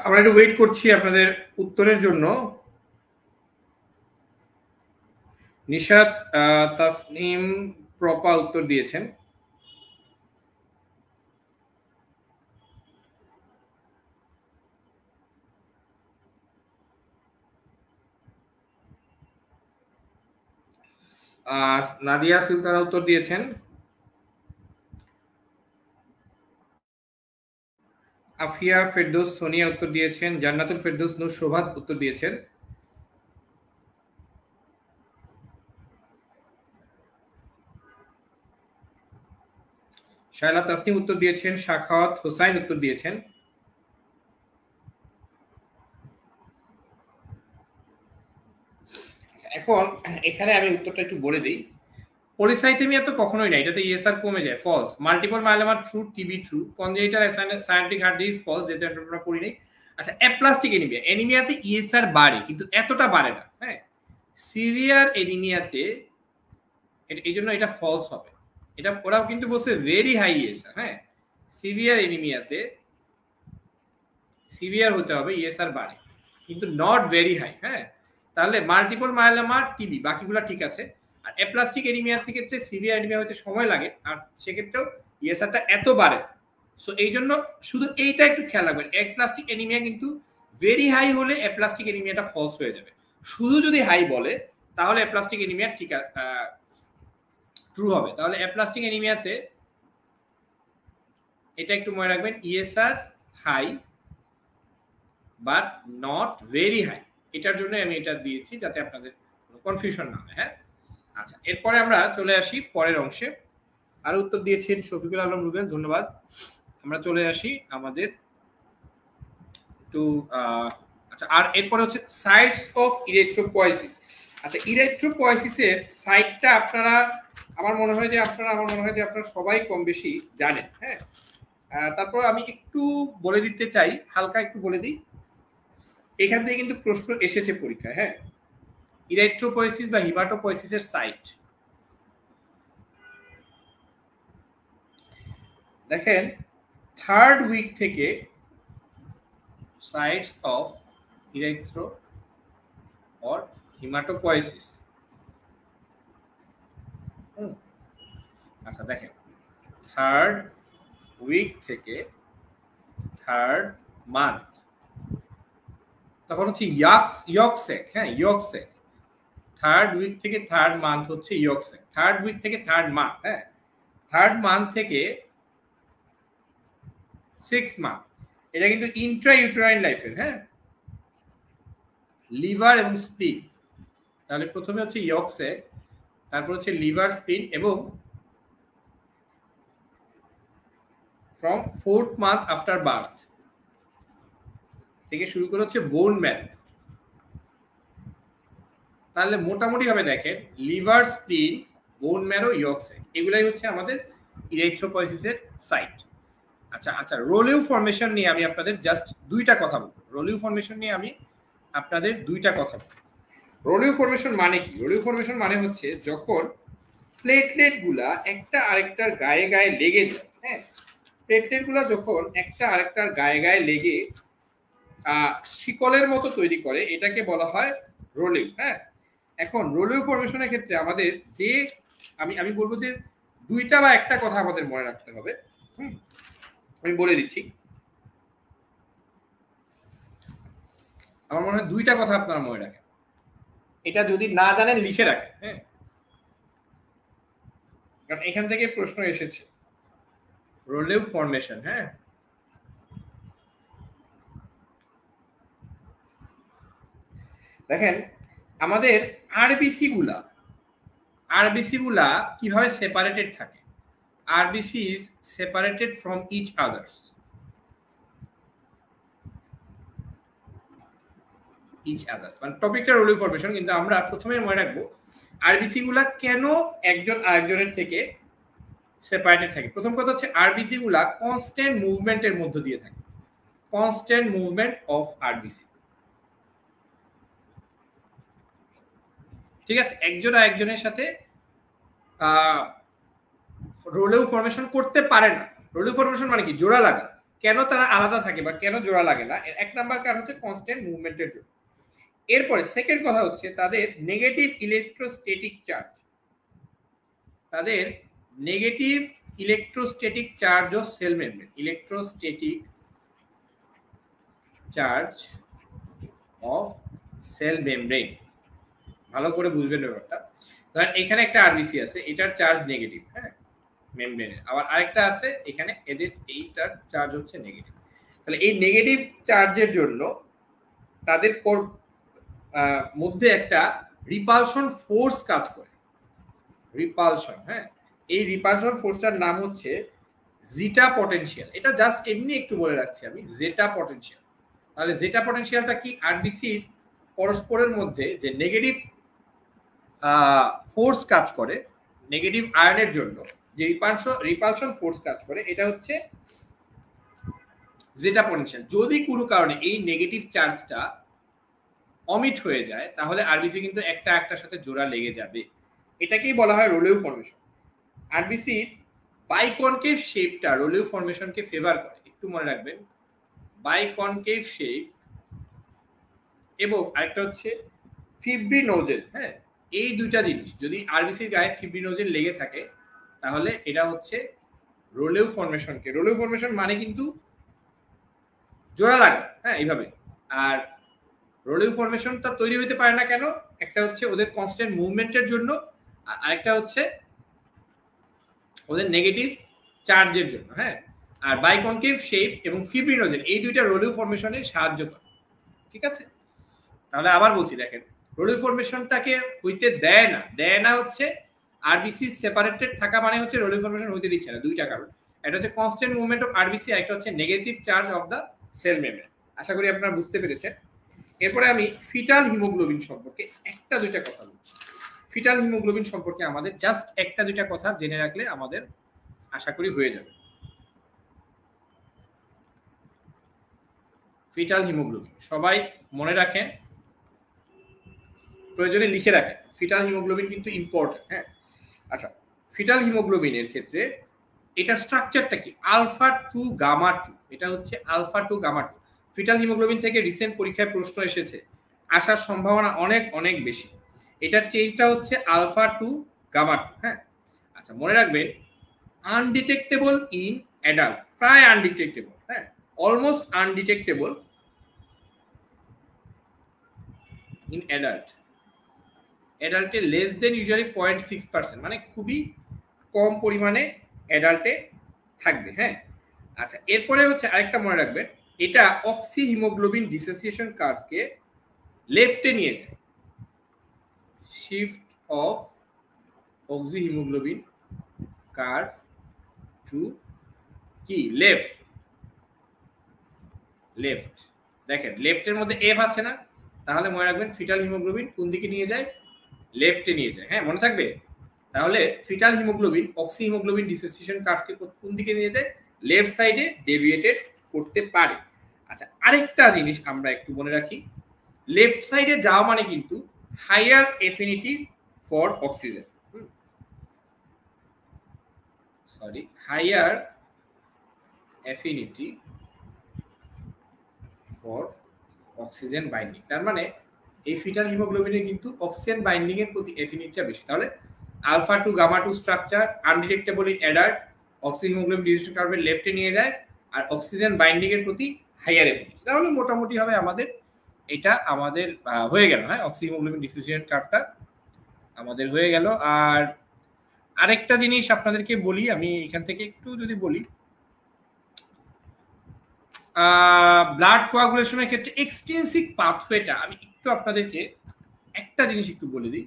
আমরা একটু ওয়েট করছি আপনাদের উত্তরের জন্য। নিশাত তাসনিম প্রপা উত্তর দিয়েছেন। নাদিয়া সুলতানা উত্তর দিয়েছেন। আফিয়া ফেরদৌস সোনিয়া উত্তর দিয়েছেন। জান্নাতুল ফেরদৌস নূর শোভাত উত্তর দিয়েছেন। শায়লা তাসনিম উত্তর দিয়েছেন। শাখাওয়াত হোসাইন উত্তর দিয়েছেন। এখন এখানে আমি উত্তরটা একটু বলে দিই। পলিসাইথেমিয়া তো কখনোই না, এটাতে ইএসআর কমে যায়, false. Multiple myeloma true, TB true. Congenital cyanotic heart disease false, যেটা আমরা পড়ি নাই। আচ্ছা, অ্যাপ্লাস্টিক এনিমিয়া, এনিমিয়াতে ইএসআর বাড়ে কিন্তু এতটা বাড়ে না। হ্যাঁ, সিভিয়ার এনিমিয়াতে এই জন্য এটা ফলস হবে। এটা ওরাও কিন্তু বলছে ভেরি হাই ইএসআর। হ্যাঁ, সিভিয়ার এনিমিয়াতে সিভিয়ার হতে হবে, ইএসআর বাড়ে কিন্তু নট ভেরি হাই। হ্যাঁ, তাহলে মাল্টিপল মায়োলোমা টিবি বাকিগুলো ঠিক আছে। আর অ্যাপ্লাস্টিক এনিমিয়ার ক্ষেত্রে সিভিয়ার এনিমিয়া হতে সময় লাগে, আর সেক্ষেত্রেও ইএসআরটা এত বাড়ে। সো এই জন্য শুধু এইটা একটু খেয়াল রাখবেন, অ্যাপ্লাস্টিক এনিমিয়া কিন্তু ভেরি হাই হলে অ্যাপ্লাস্টিক এনিমিয়াটা ফলস হয়ে যাবে। শুধু যদি হাই বলে তাহলে অ্যাপ্লাস্টিক এনিমিয়া ঠিক ট্রু হবে। তাহলে অ্যাপ্লাস্টিক এনিমিয়াতে এটা একটু মনে রাখবেন, ESR high but not very high, এটার জন্য আমি এটা দিয়েছি যাতে আপনাদের কনফিউশন না হয়। হ্যাঁ, আচ্ছা, এরপরে আমরা চলে আসি পরের অংশে। আর উত্তর দিয়েছেন শফিকুল আলম রুবেল, ধন্যবাদ। আমরা চলে আসি আমাদের একটু আচ্ছা, আর এরপরে হচ্ছে সাইটস অফ ইলেকট্রোপয়েসিস। আচ্ছা, ইলেকট্রোপয়েসিসের সাইটটা আপনারা আমার মনে হয় যে আপনারা সবাই কম বেশি জানেন। হ্যাঁ, তারপর আমি একটু বলে দিতে চাই, হালকা একটু বলে দিই। এখান থেকে কিন্তু প্রশ্ন এসেছে পরীক্ষায়। হ্যাঁ, ইলেকট্রোপয়েসিস বা হিমাটোপয়েসিসের সাইট দেখেন, থার্ড উইক থেকে সাইটস অফ ইলেকট্রো অর হিমাটোপয়েসিস। আচ্ছা দেখেন, থার্ড উইক থেকে থার্ড মান্থ, তখন হচ্ছে ইয়কসেক। হ্যাঁ, ইয়কসেক। থার্ড উইক থেকে থার্ড মান্থ হচ্ছে ইয়কসেক। থার্ড উইক থেকে থার্ড মান্থ। হ্যাঁ, থার্ড মান্থ থেকে 6 মান্থ, এটা কিন্তু ইন্ট্রা ইউটেরাইন লাইফের। হ্যাঁ, লিভার এবং স্প্লিন। তাহলে প্রথমে হচ্ছে ইয়কসেক, তারপর হচ্ছে লিভার, স্প্লিন, এবং from 4th month after birth থেকে শুরু করে হচ্ছে বোন ম্যারো। তাহলে মোটামুটি ভাবে দেখেন, লিভার, স্প্লিন, বোন ম্যারো, ইয়কসেক, এগুলাই হচ্ছে আমাদের ইলেকট্রোপয়েসিসের সাইট। আচ্ছা আচ্ছা, রোলিউ ফর্মেশন নিয়ে আমি আপনাদের জাস্ট দুইটা কথা বলবো। রোলিউ ফর্মেশন নিয়ে আমি আপনাদের দুইটা কথা বলবো। রোলিউ ফর্মেশন মানে কি? রোলিউ ফর্মেশন মানে হচ্ছে যখন প্লেটলেট গুলা একটা আরেকটার গায়ে গায়ে লেগে যায়। হ্যাঁ, প্লেটলেট গুলা যখন একটা আরেকটার গায়ে গায়ে লেগে শিকলের মতো তৈরি করে, এটাকে বলা হয় রোলিউ। হ্যাঁ, এখন রোলিউ ফর্মেশনের ক্ষেত্রে আমাদের যে আমি বলবো যে দুইটা বা একটা কথা আমাদের মনে রাখতে হবে। আমি বলে দিচ্ছি, আমার মনে হয় দুইটা কথা আপনারা মনে রাখেন। এটা যদি না জানেন লিখে রাখেন। হ্যাঁ, কারণ এখান থেকে প্রশ্ন এসেছে রোলিউ ফর্মেশন। হ্যাঁ, দেখেন আমাদের আরবিসি গুলা কিভাবে সেপারেটেড থাকে। RBC is separated from each others. মানে টপিকটা রোলিউ ফর্মেশন, কিন্তু আমরা প্রথমে মনে রাখবো আরবিসি গুলা কেন একজন আরেকজনের থেকে সেপারেটেড থাকে। প্রথম কথা হচ্ছে আরবিসি গুলা কনস্ট্যান্ট মুভমেন্টের মধ্য দিয়ে থাকে। Constant movement of RBC. ঠিক আছে, একজন আরেকজনের সাথে রোলিউ ফর্মেশন করতে পারে না। রোলিউ ফর্মেশন মানে কি? জোড়া লাগা। কেন তারা আলাদা থাকে বা কেন জোড়া লাগে না? এক নাম্বার কারণ হচ্ছে কনস্ট্যান্ট মুভমেন্টের জন্য। এরপরে সেকেন্ড কথা হচ্ছে তাদের নেগেটিভ ইলেকট্রোস্ট্যাটিক চার্জ। তাদের negative electrostatic charge of cell membrane. Electrostatic charge of cell membrane, ভালো করে বুঝবেন ব্যাপারটা। ধরেন এখানে একটা আরবিসি আছে, এটার চার্জ নেগেটিভ। হ্যাঁ, মেমব্রেনের। আবার আরেকটা আছে এখানে, এদের এইটার চার্জ হচ্ছে নেগেটিভ। তাহলে এই নেগেটিভ চার্জের জন্য তাদের মধ্যে একটা রিপালশন ফোর্স কাজ করে। রিপালশন। হ্যাঁ, এই রিপালশন ফোর্সটার নাম হচ্ছে জিটা পটেনশিয়াল। এটা জাস্ট এমনি একটু বলে রাখছি আমি, জেটা পটেনশিয়াল। তাহলে জেটা পটেনশিয়ালটা কি? আরবিসির পরস্পরের মধ্যে যে নেগেটিভ ফোর্স কাজ করে, নেগেটিভ আয়নের জন্য যে রিপালশন ফোর্স কাজ করে, এটা হচ্ছে জেটা পটেনশিয়াল। যদি কোনো কারণে এই নেগেটিভ চার্জটা অমিট হয়ে যায় তাহলে আরবিসি কিন্তু একটা একটার সাথে জোড়া লেগে যাবে। এটাকেই বলা হয় রোলিউ ফর্মেশন। আরবিসির বাইকনকেভ শেপটা রোলিউ ফর্মেশনকে ফেভার করে, একটু মনে রাখবেন। বাইকনকেভ শেপ, এবং আরেকটা হচ্ছে ফিব্রিনোজেন, হ্যাঁ, এই দুইটা জিনিস যদি আরবিসির গায়ে ফিব্রিনোজেন লেগে থাকে তাহলে এটা হচ্ছে রোলেও ফরমেশনকে, রোলেও ফরমেশন মানে কিন্তু জোড়া লাগা, হ্যাঁ, এইভাবে। আর রোলেও ফরমেশনটা তৈরি হতে পারে না কেন? একটা হচ্ছে ওদের কনস্ট্যান্ট মুভমেন্টের জন্য, আর আরেকটা হচ্ছে ওদের নেগেটিভ চার্জের জন্য, হ্যাঁ। আর বাইকনকেভ শেপ এবং ফিব্রিনোজেন এই দুইটা রোলেও ফরমেশনে সাহায্য করে, ঠিক আছে। তাহলে আবার বলছি, দেখেন, রোলেও ফরমেশনটাকে হইতে দেয় না হচ্ছে আরবিসি সেপারেটেড থাকা মানে হচ্ছে রোলেও ফরমেশন হইতে দিচ্ছে না, দুইটা কারণ। একটা হচ্ছে কনস্ট্যান্ট মুভমেন্ট অফ আরবিসি, একটা হচ্ছে negative charge of the cell membrane. আশা করি আপনারা বুঝতে পেরেছেন। এরপরে আমি ফিটাল হিমোগ্লোবিন সম্পর্কে একটা দুইটা কথা বলবো। ফিটাল হিমোগ্লোবিন সম্পর্কে আমাদের জাস্ট একটা দুইটা কথা জেনে রাখলে আমাদের আশা করি হয়ে যাবে। ফিটাল হিমোগ্লোবিন সবাই মনে রাখেন, প্রয়োজনে লিখে রাখেন। ফিটাল হিমোগ্লোবিন কিন্তু ইম্পর্টেন্ট, হ্যাঁ। আচ্ছা, ফিটাল হিমোগ্লোবিনের ক্ষেত্রে এটার স্ট্রাকচারটা কি? আলফা টু গামা টু, এটা হচ্ছে alpha two gamma two. Foetal haemoglobin থেকে রিসেন্ট পরীক্ষায় প্রশ্ন এসেছে, আসার সম্ভাবনা অনেক অনেক বেশি। এটার চেঞ্জটা হচ্ছে আলফা টু গামা টু, হ্যাঁ। আচ্ছা, মনে রাখবেন, আনডিটেক্টেবল ইন অ্যাডাল্ট, প্রায় আনডিটেক্টেবল, হ্যাঁ, অলমোস্ট আনডিটেক্টেবল ইন অ্যাডাল্ট। অ্যাডাল্টে লেস দেন ইউজুয়ালি 0.6%, মানে খুবই কম পরিমাণে অ্যাডাল্টে থাকবে, হ্যাঁ। আচ্ছা, এরপরে হচ্ছে আরেকটা মনে রাখবেন, এটা অক্সি হিমোগ্লোবিন ডিসোসিয়েশন কার্ভকে লেফটে নিয়ে যায়। Shift of oxy haemoglobin curve to কি লেফট, লেফট। দেখেন লেফটের মধ্যে এফ আছে না, তাহলে মনে রাখবেন ফিটাল হিমোগ্লোবিন কোন দিকে নিয়ে যায়? লেফটে নিয়ে যায়, হ্যাঁ, মনে থাকবে। তাহলে fetal haemoglobin oxy haemoglobin dissociation কার্ভকে কোন দিকে নিয়ে যায়? লেফট সাইডে ডেভিয়েটেড করতে পারে। আচ্ছা, আরেকটা জিনিস আমরা একটু মনে রাখি, লেফট সাইডে যাওয়া মানে কিন্তু higher affinity for oxygen, sorry, higher affinity for oxygen binding. তার মানে এই ফিটাল হিমোগ্লোবিনের কিন্তু অক্সিজেন বাইন্ডিং এর প্রতি এফিনিটিটা বেশি। তাহলে alpha two gamma two structure, undetectable in adult, oxy haemoglobin dissociation কার্ভের লেফটে নিয়ে যায়, আর অক্সিজেন বাইন্ডিং এর প্রতি হাইয়ার এফিনিটি। তাহলে মোটামুটি হবে আমাদের এটা আমাদের হয়ে গেল, হ্যাঁ, অক্সি হিমোগ্লোবিন ডিসোসিয়েশন কার্ভটা আমাদের হয়ে গেল। আর আরেকটা জিনিস আপনাদেরকে বলি, আমি এখান থেকে একটু যদি বলি, ব্লাড কোয়াগুলেশনের ক্ষেত্রে এক্সটেন্সিভ পাথওয়েটা আমি একটু আপনাদেরকে একটা জিনিস একটু বলে দিই।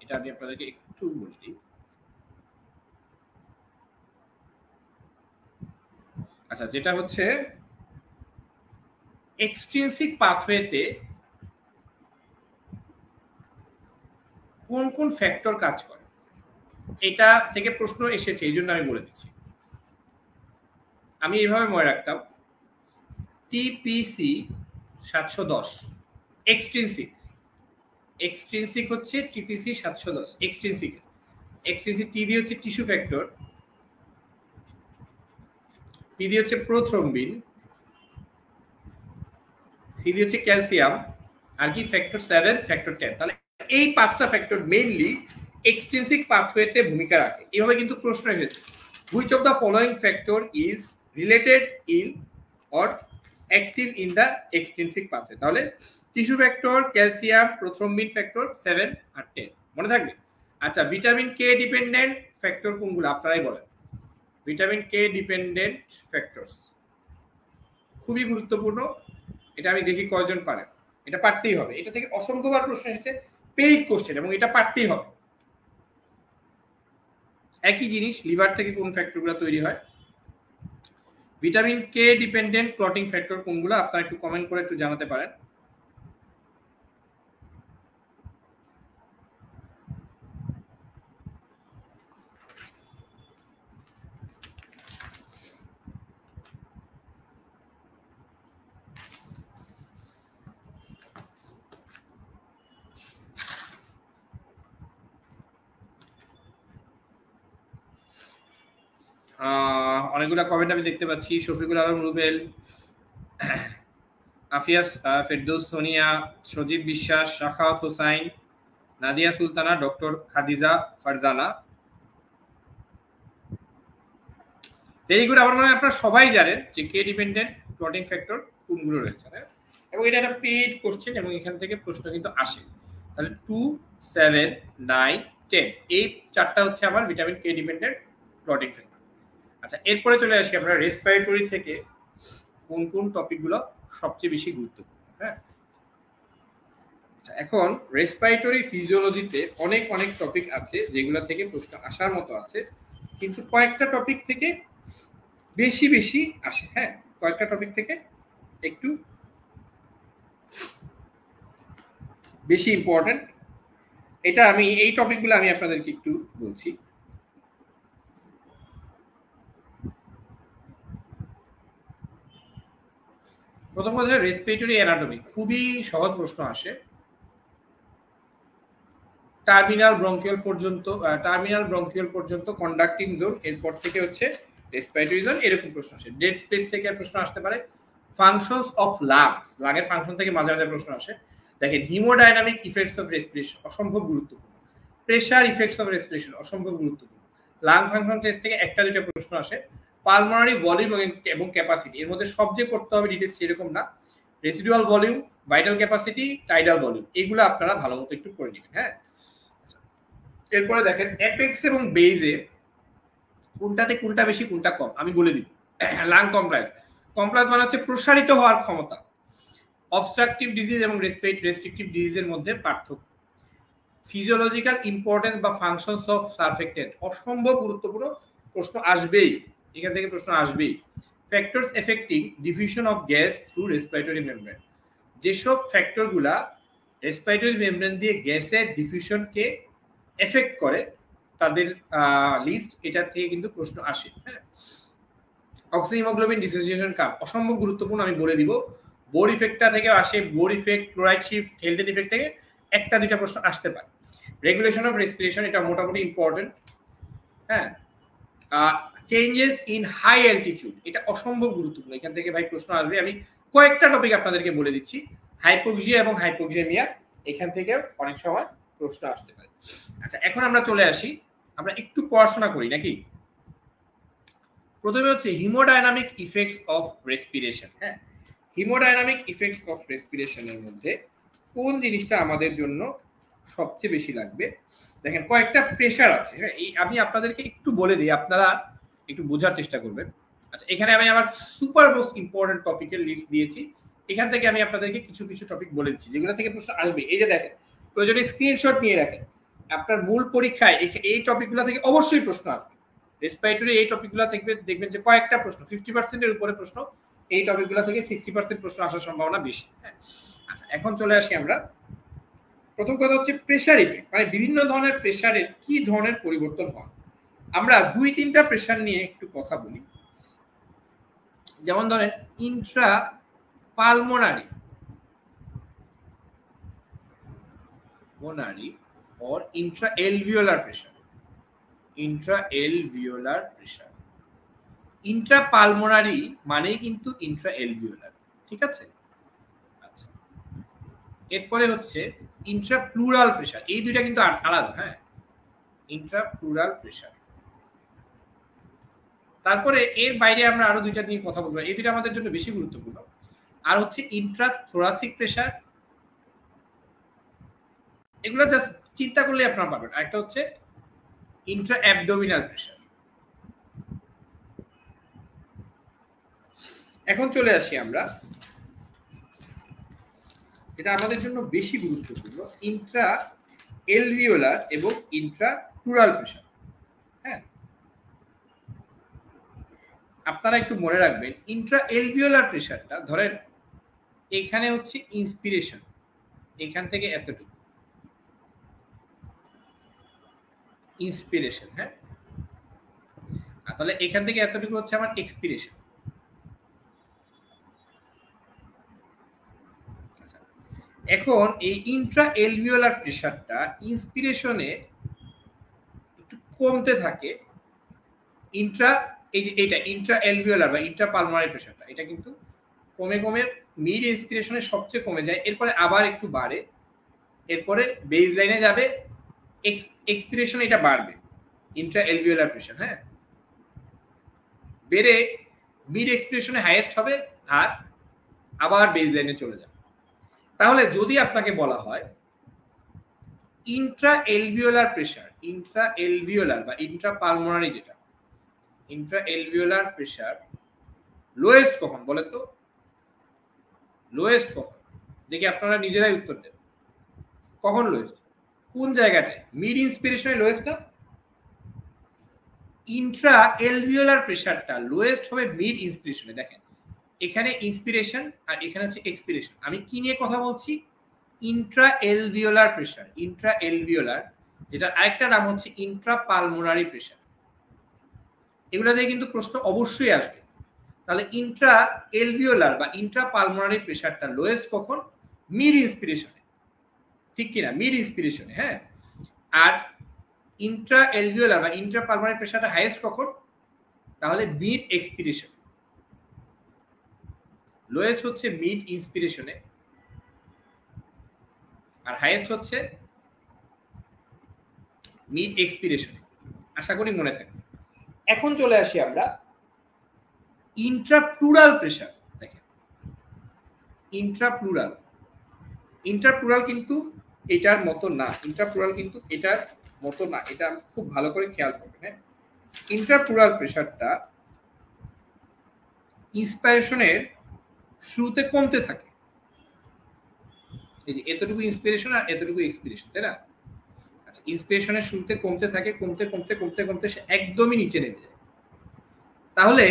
এটা আমি আপনাদেরকে একটু বলে দিই। আচ্ছা, যেটা হচ্ছে এক্সট্রিনসিক পাথওয়েতে কোন কোন ফ্যাক্টর কাজ করে, এটা থেকে প্রশ্ন এসেছে, এই জন্য আমি বলে দিচ্ছি। আমি এইভাবে মনে রাখতাম, টিপিসি 710 এক্সট্রিনসিক, এক্সট্রিনসিক হচ্ছে টিপিসি 710 এক্সট্রিনসিক। এক্সট্রিনসিক টি দিয়ে হচ্ছে টিস্যু ফ্যাক্টর, পি দিয়ে হচ্ছে প্রোথ্রম্বিন, সি দিয়ে হচ্ছে ক্যালসিয়াম, আর কি ফ্যাক্টর 7, ফ্যাক্টর 10। তাহলে এই পাঁচটা ফ্যাক্টর মেইনলি এক্সট্রিনসিক পাথওয়েতে ভূমিকা রাখে। এভাবে কিন্তু প্রশ্ন এসেছে, which of the following factor is related in or active in the extrinsic pathway. তাহলে tissue factor, calcium, prothrombin factor 7 আর 10 মনে থাকবে। আচ্ছা, ভিটামিন কে ডিপেন্ডেন্ট ফ্যাক্টর কোনগুলো আপনারাই বলেন? ভিটামিন কে ডিপেন্ডেন্ট ফ্যাক্টরস খুবই গুরুত্বপূর্ণ, এটা আমি দেখি কয়জন পারেন। এটা পারতেই হবে, এটা থেকে অসংখ্যবার প্রশ্ন এসেছে, পেইড কোশ্চেন, এবং এটা পারতেই হবে। একই জিনিস, লিভার থেকে কোন ফ্যাক্টরগুলো তৈরি হয়? Vitamin K dependent clotting factor কোনগুলো আপনারা একটু কমেন্ট করে একটু জানাতে পারেন। অনেকগুলো কমেন্ট আমি দেখতে পাচ্ছি। শফিকুল আলম রুবেল, আফিয়াস, ফেরদৌস সোনিয়া, সজীব বিশ্বাস, Shakhawat Hossain, Nadia Sultana, doctor Khadija Farzana. Very good. আমার মনে হয় আপনারা সবাই জানেন যে কে ডিপেন্ডেন্ট প্লটিং ফ্যাক্টর কোনগুলো রয়েছে, এবং এটা একটা পেইড কোশ্চেন এবং এখান থেকে প্রশ্ন কিন্তু আসে। তাহলে 2, 7, 9, 10 এই চারটা হচ্ছে আমার vitamin K dependent plotting factor. আচ্ছা, এরপরে চলে আসি আমরা রেসপিরেটরি থেকে কোন কোন টপিকগুলো সবচেয়ে বেশি গুরুত্বপূর্ণ। হ্যাঁ, আচ্ছা, এখন রেসপিরেটরি ফিজিওলজিতে অনেক অনেক টপিক আছে যেগুলো থেকে প্রশ্ন আসার মতো আছে, কিন্তু কয়েকটা টপিক থেকে বেশি বেশি আসে। হ্যাঁ, কয়েকটা টপিক থেকে একটু বেশি ইম্পর্টেন্ট। এটা আমি এই টপিকগুলো আমি আপনাদেরকে একটু বলছি। প্রথম কথা, রেসপিরেটরি অ্যানাটমি খুবই সহজ প্রশ্ন আসে। টার্মিনাল ব্রঙ্কিয়াল পর্যন্ত কন্ডাক্টিং জোন, এরপর থেকে হচ্ছে রেসপিরেটরি জোন, এরকম প্রশ্ন আসে। ডেড স্পেস থেকে প্রশ্ন আসতে পারে। ফাংশনস অফ লাংস, লাংয়ের ফাংশন থেকে মাঝে মাঝে প্রশ্ন আসে। দেখেন, হিমোডাইনামিক ইফেক্টস অফ রেসপিরেশন অসম্ভব গুরুত্বপূর্ণ। প্রেসার ইফেক্টস অফ রেসপিরেশন অসম্ভব গুরুত্বপূর্ণ। লাং ফাংশন টেস্ট থেকে একটা দুটো প্রশ্ন আসে। পালমোনারি ভলিউম এবং ক্যাপাসিটি, এর মধ্যে সব যে করতে হবে ডিটেইলস সেরকম না। Residual volume, vital capacity, tidal volume, এগুলো আপনারা ভালো মতো একটু করে নেবেন। হ্যাঁ, এরপরে দেখেন অ্যাপেক্স এবং বেজে কোনটাতে কোনটা বেশি কোনটা কম আমি বলে দিব। লাং কমপ্লায়েন্স মানে হচ্ছে প্রসারিত হওয়ার ক্ষমতা। অবস্ট্রাকটিভ ডিজিজ এবং রেস্ট্রিকটিভ ডিজিজের মধ্যে পার্থক্য। ফিজিওলজিক্যাল ইম্পর্টেন্স বা ফাংশনস অফ সারফেক্টেন্ট অসম্ভব গুরুত্বপূর্ণ প্রশ্ন আসবেই, এখান থেকে প্রশ্ন আসবেই। Factors affecting diffusion of gas through respiratory membrane, যেসব ফ্যাক্টরগুলা রেসপিরেটরি মেমব্রেন দিয়ে গ্যাসের ডিফিউশনকে এফেক্ট করে তাদের লিস্ট, এটা থেকে কিন্তু প্রশ্ন আসে। হ্যাঁ, অক্সিহিমোগ্লোবিন ডিসোসিয়েশন কার্ভ অসম্ভব গুরুত্বপূর্ণ, আমি বলে দিব। বোর ইফেক্টটা থেকে আসে, Bohr effect, chloride shift, Haldane effect থেকে একটা দুইটা প্রশ্ন আসতে পারে। রেগুলেশন অফ রেসপিরেশন, এটা মোটামুটি ইম্পর্টেন্ট। হ্যাঁ, চেঞ্জেস ইন হাই অ্যালটিটিউড, এটা অসম্ভব গুরুত্বপূর্ণ, এখান থেকে ভাই প্রশ্ন আসবে। আমি কয়েকটা টপিক আপনাদেরকে বলে দিচ্ছি। হাইপোক্সিয়া এবং হাইপোক্সেমিয়া, এখান থেকে অনেক সময় প্রশ্ন আসতে পারে। আচ্ছা, এখন আমরা চলে আসি, আমরা একটু পড়াশোনা করি নাকি। প্রথমে হচ্ছে হিমোডাইনামিক ইফেক্টস অফ রেসপিরেশন। হ্যাঁ, হিমোডাইনামিক ইফেক্টস অফ রেসপিরেশনের মধ্যে কোন জিনিসটা আমাদের জন্য সবচেয়ে বেশি লাগবে। দেখেন, কয়েকটা প্রেসার আছে। হ্যাঁ, এই আমি আপনাদেরকে একটু বলে দিই, আপনারা একটু বোঝার চেষ্টা করবেন। আচ্ছা, এখানে আমি আমার সুপার মোস্ট ইম্পর্টেন্ট টপিকের লিস্ট দিয়েছি, এখান থেকে আমি আপনাদেরকে কিছু কিছু টপিক বলে দিচ্ছি যেগুলো থেকে প্রশ্ন আসবে। এই যে দেখেন, প্রয়োজনে স্ক্রিনশট নিয়ে রাখেন, আপনার মূল পরীক্ষায় এই টপিকগুলো থেকে অবশ্যই প্রশ্ন আসবে। রেসপিরেটরি এই টপিকগুলো থেকে দেখবেন যে কয়েকটা প্রশ্ন, 50%-এর উপরে প্রশ্ন এই টপিকগুলো থেকে 60% প্রশ্ন আসার সম্ভাবনা বেশি। হ্যাঁ, আচ্ছা, এখন চলে আসি আমরা। প্রথম কথা হচ্ছে প্রেসার ইফেক্ট, মানে বিভিন্ন ধরনের প্রেসারের কি ধরনের পরিবর্তন হয়। আমরা 2-3টা প্রেসার নিয়ে একটু কথা বলি। যেমন ধরেন Intra pulmonary or intra-alveolar pressure. Intra-alveolar pressure, ইন্ট্রাপালমোনারি মানেই কিন্তু ইন্ট্রা-এলভিওলার, ঠিক আছে। আচ্ছা, এরপরে হচ্ছে ইন্ট্রাপ্লুরাল প্রেসার, এই দুইটা কিন্তু আলাদা। হ্যাঁ, ইন্ট্রাপ্লুরাল প্রেসার। তারপরে এর বাইরে আমরা আরো দুইটা নিয়ে কথা বলবো, এই দুইটা আমাদের জন্য বেশি গুরুত্বপূর্ণ। আর হচ্ছে ইন্ট্রাথোরাসিক প্রেসার, এগুলো জাস্ট চিন্তা করলে আপনারা পাবেন। আরেকটা হচ্ছে ইন্ট্রা অ্যাবডোমিনাল প্রেসার। এখন চলে আসি আমরা যেটা আমাদের জন্য বেশি গুরুত্বপূর্ণ, ইন্ট্রা এলভিওলার এবং ইন্ট্রাপ্লুরাল প্রেসার। হ্যাঁ, আপনারা একটু মনে রাখবেন, ইন্ট্রা এলভিওলার প্রেসারটা ধরেন এখানে হচ্ছে ইন্সপিরেশন, এখান থেকে এতটুকু ইন্সপিরেশন। হ্যাঁ, তাহলে এখান থেকে এতটুকু হচ্ছে আমার এক্সপিরেশন। এখন এই ইন্ট্রা এলভিওলার প্রেসারটা ইন্সপিরেশনে একটু কমতে থাকে, ইন্ট্রা এই যে এটা ইন্ট্রা এলভিওলার বা ইন্ট্রা পালমোনারি প্রেশারটা, এটা কিন্তু কমে কমে মিড ইন্সপিরেশনে সবচেয়ে কমে যায়, এরপরে আবার একটু বাড়ে, এরপরে বেস লাইনে যাবে, এক্সপিরেশন এটা বাড়বে ইন্ট্রা এলভিওলার প্রেশার, হ্যাঁ, বেড়ে মিড এক্সপিরেশনে হাইয়েস্ট হবে আর আবার বেস লাইনে চলে যাবে। তাহলে যদি আপনাকে বলা হয় ইন্ট্রা এলভিওলার প্রেশার, ইন্ট্রা এলভিওলার বা ইন্ট্রা পালমোনারি, যেটা ইন্ট্রা এলভিওলার প্রেশার লোয়েস্ট কখন বলে তো? লোয়েস্ট কখন? দেখি আপনারা নিজেরাই উত্তর দেন। কখন লোয়েস্ট? কোন জায়গাটায়? মিড ইন্সপিরেশনে লোয়েস্ট না? ইন্ট্রা এলভিওলার প্রেশারটা লোয়েস্ট হবে মিড ইন্সপিরেশনে। দেখেন এখানে ইন্সপিরেশন আর এখানে হচ্ছে এক্সপিরেশন। আমি কি নিয়ে কথা বলছি? ইন্ট্রা এলভিওলার প্রেশার, ইন্ট্রা এলভিওলার, যেটা আরেকটা নাম হচ্ছে ইন্ট্রা পালমোনারি প্রেশার। এগুলো দিয়ে কিন্তু প্রশ্ন অবশ্যই আসবে। তাহলে ইন্ট্রা এলভিওলার বা ইন্ট্রা পালমোনারি প্রেশারটা লোয়েস্ট কখন? মিড ইন্সপিরেশনে, ঠিক কিনা? মিড ইন্সপিরেশনে, হ্যাঁ। আর ইন্ট্রা এলভিওলার বা ইন্ট্রা পালমোনারি প্রেশারটা হাইয়েস্ট কখন? তাহলে মিড এক্সপিরেশন। লোয়েস্ট হচ্ছে মিড ইন্সপিরেশনে আর হাইয়েস্ট হচ্ছে মিড এক্সপিরেশনে। আশা করি মনে থাকবে। এখন চলে আসি আমরা ইন্ট্রাপ্লুরাল প্রেশার। দেখেন ইন্ট্রাপ্লুরাল, ইন্ট্রাপ্লুরাল কিন্তু এটার মতো না, ইন্ট্রাপ্লুরাল কিন্তু এটার মতো না, এটা খুব ভালো করে খেয়াল করবেন, হ্যাঁ। ইন্ট্রাপ্লুরাল প্রেশারটা ইন্সপিরেশনের শুরুতে কমতে থাকে, এই যে এতটুকু ইন্সপিরেশন আর এতটুকু এক্সপিরেশন, তাই না? আচ্ছা, ইন্সপিরেশনের শুরুতে কমতে থাকে, কমতে কমতে কমতে কমতে সে একদমই নিচে নেমে যায়। তাহলে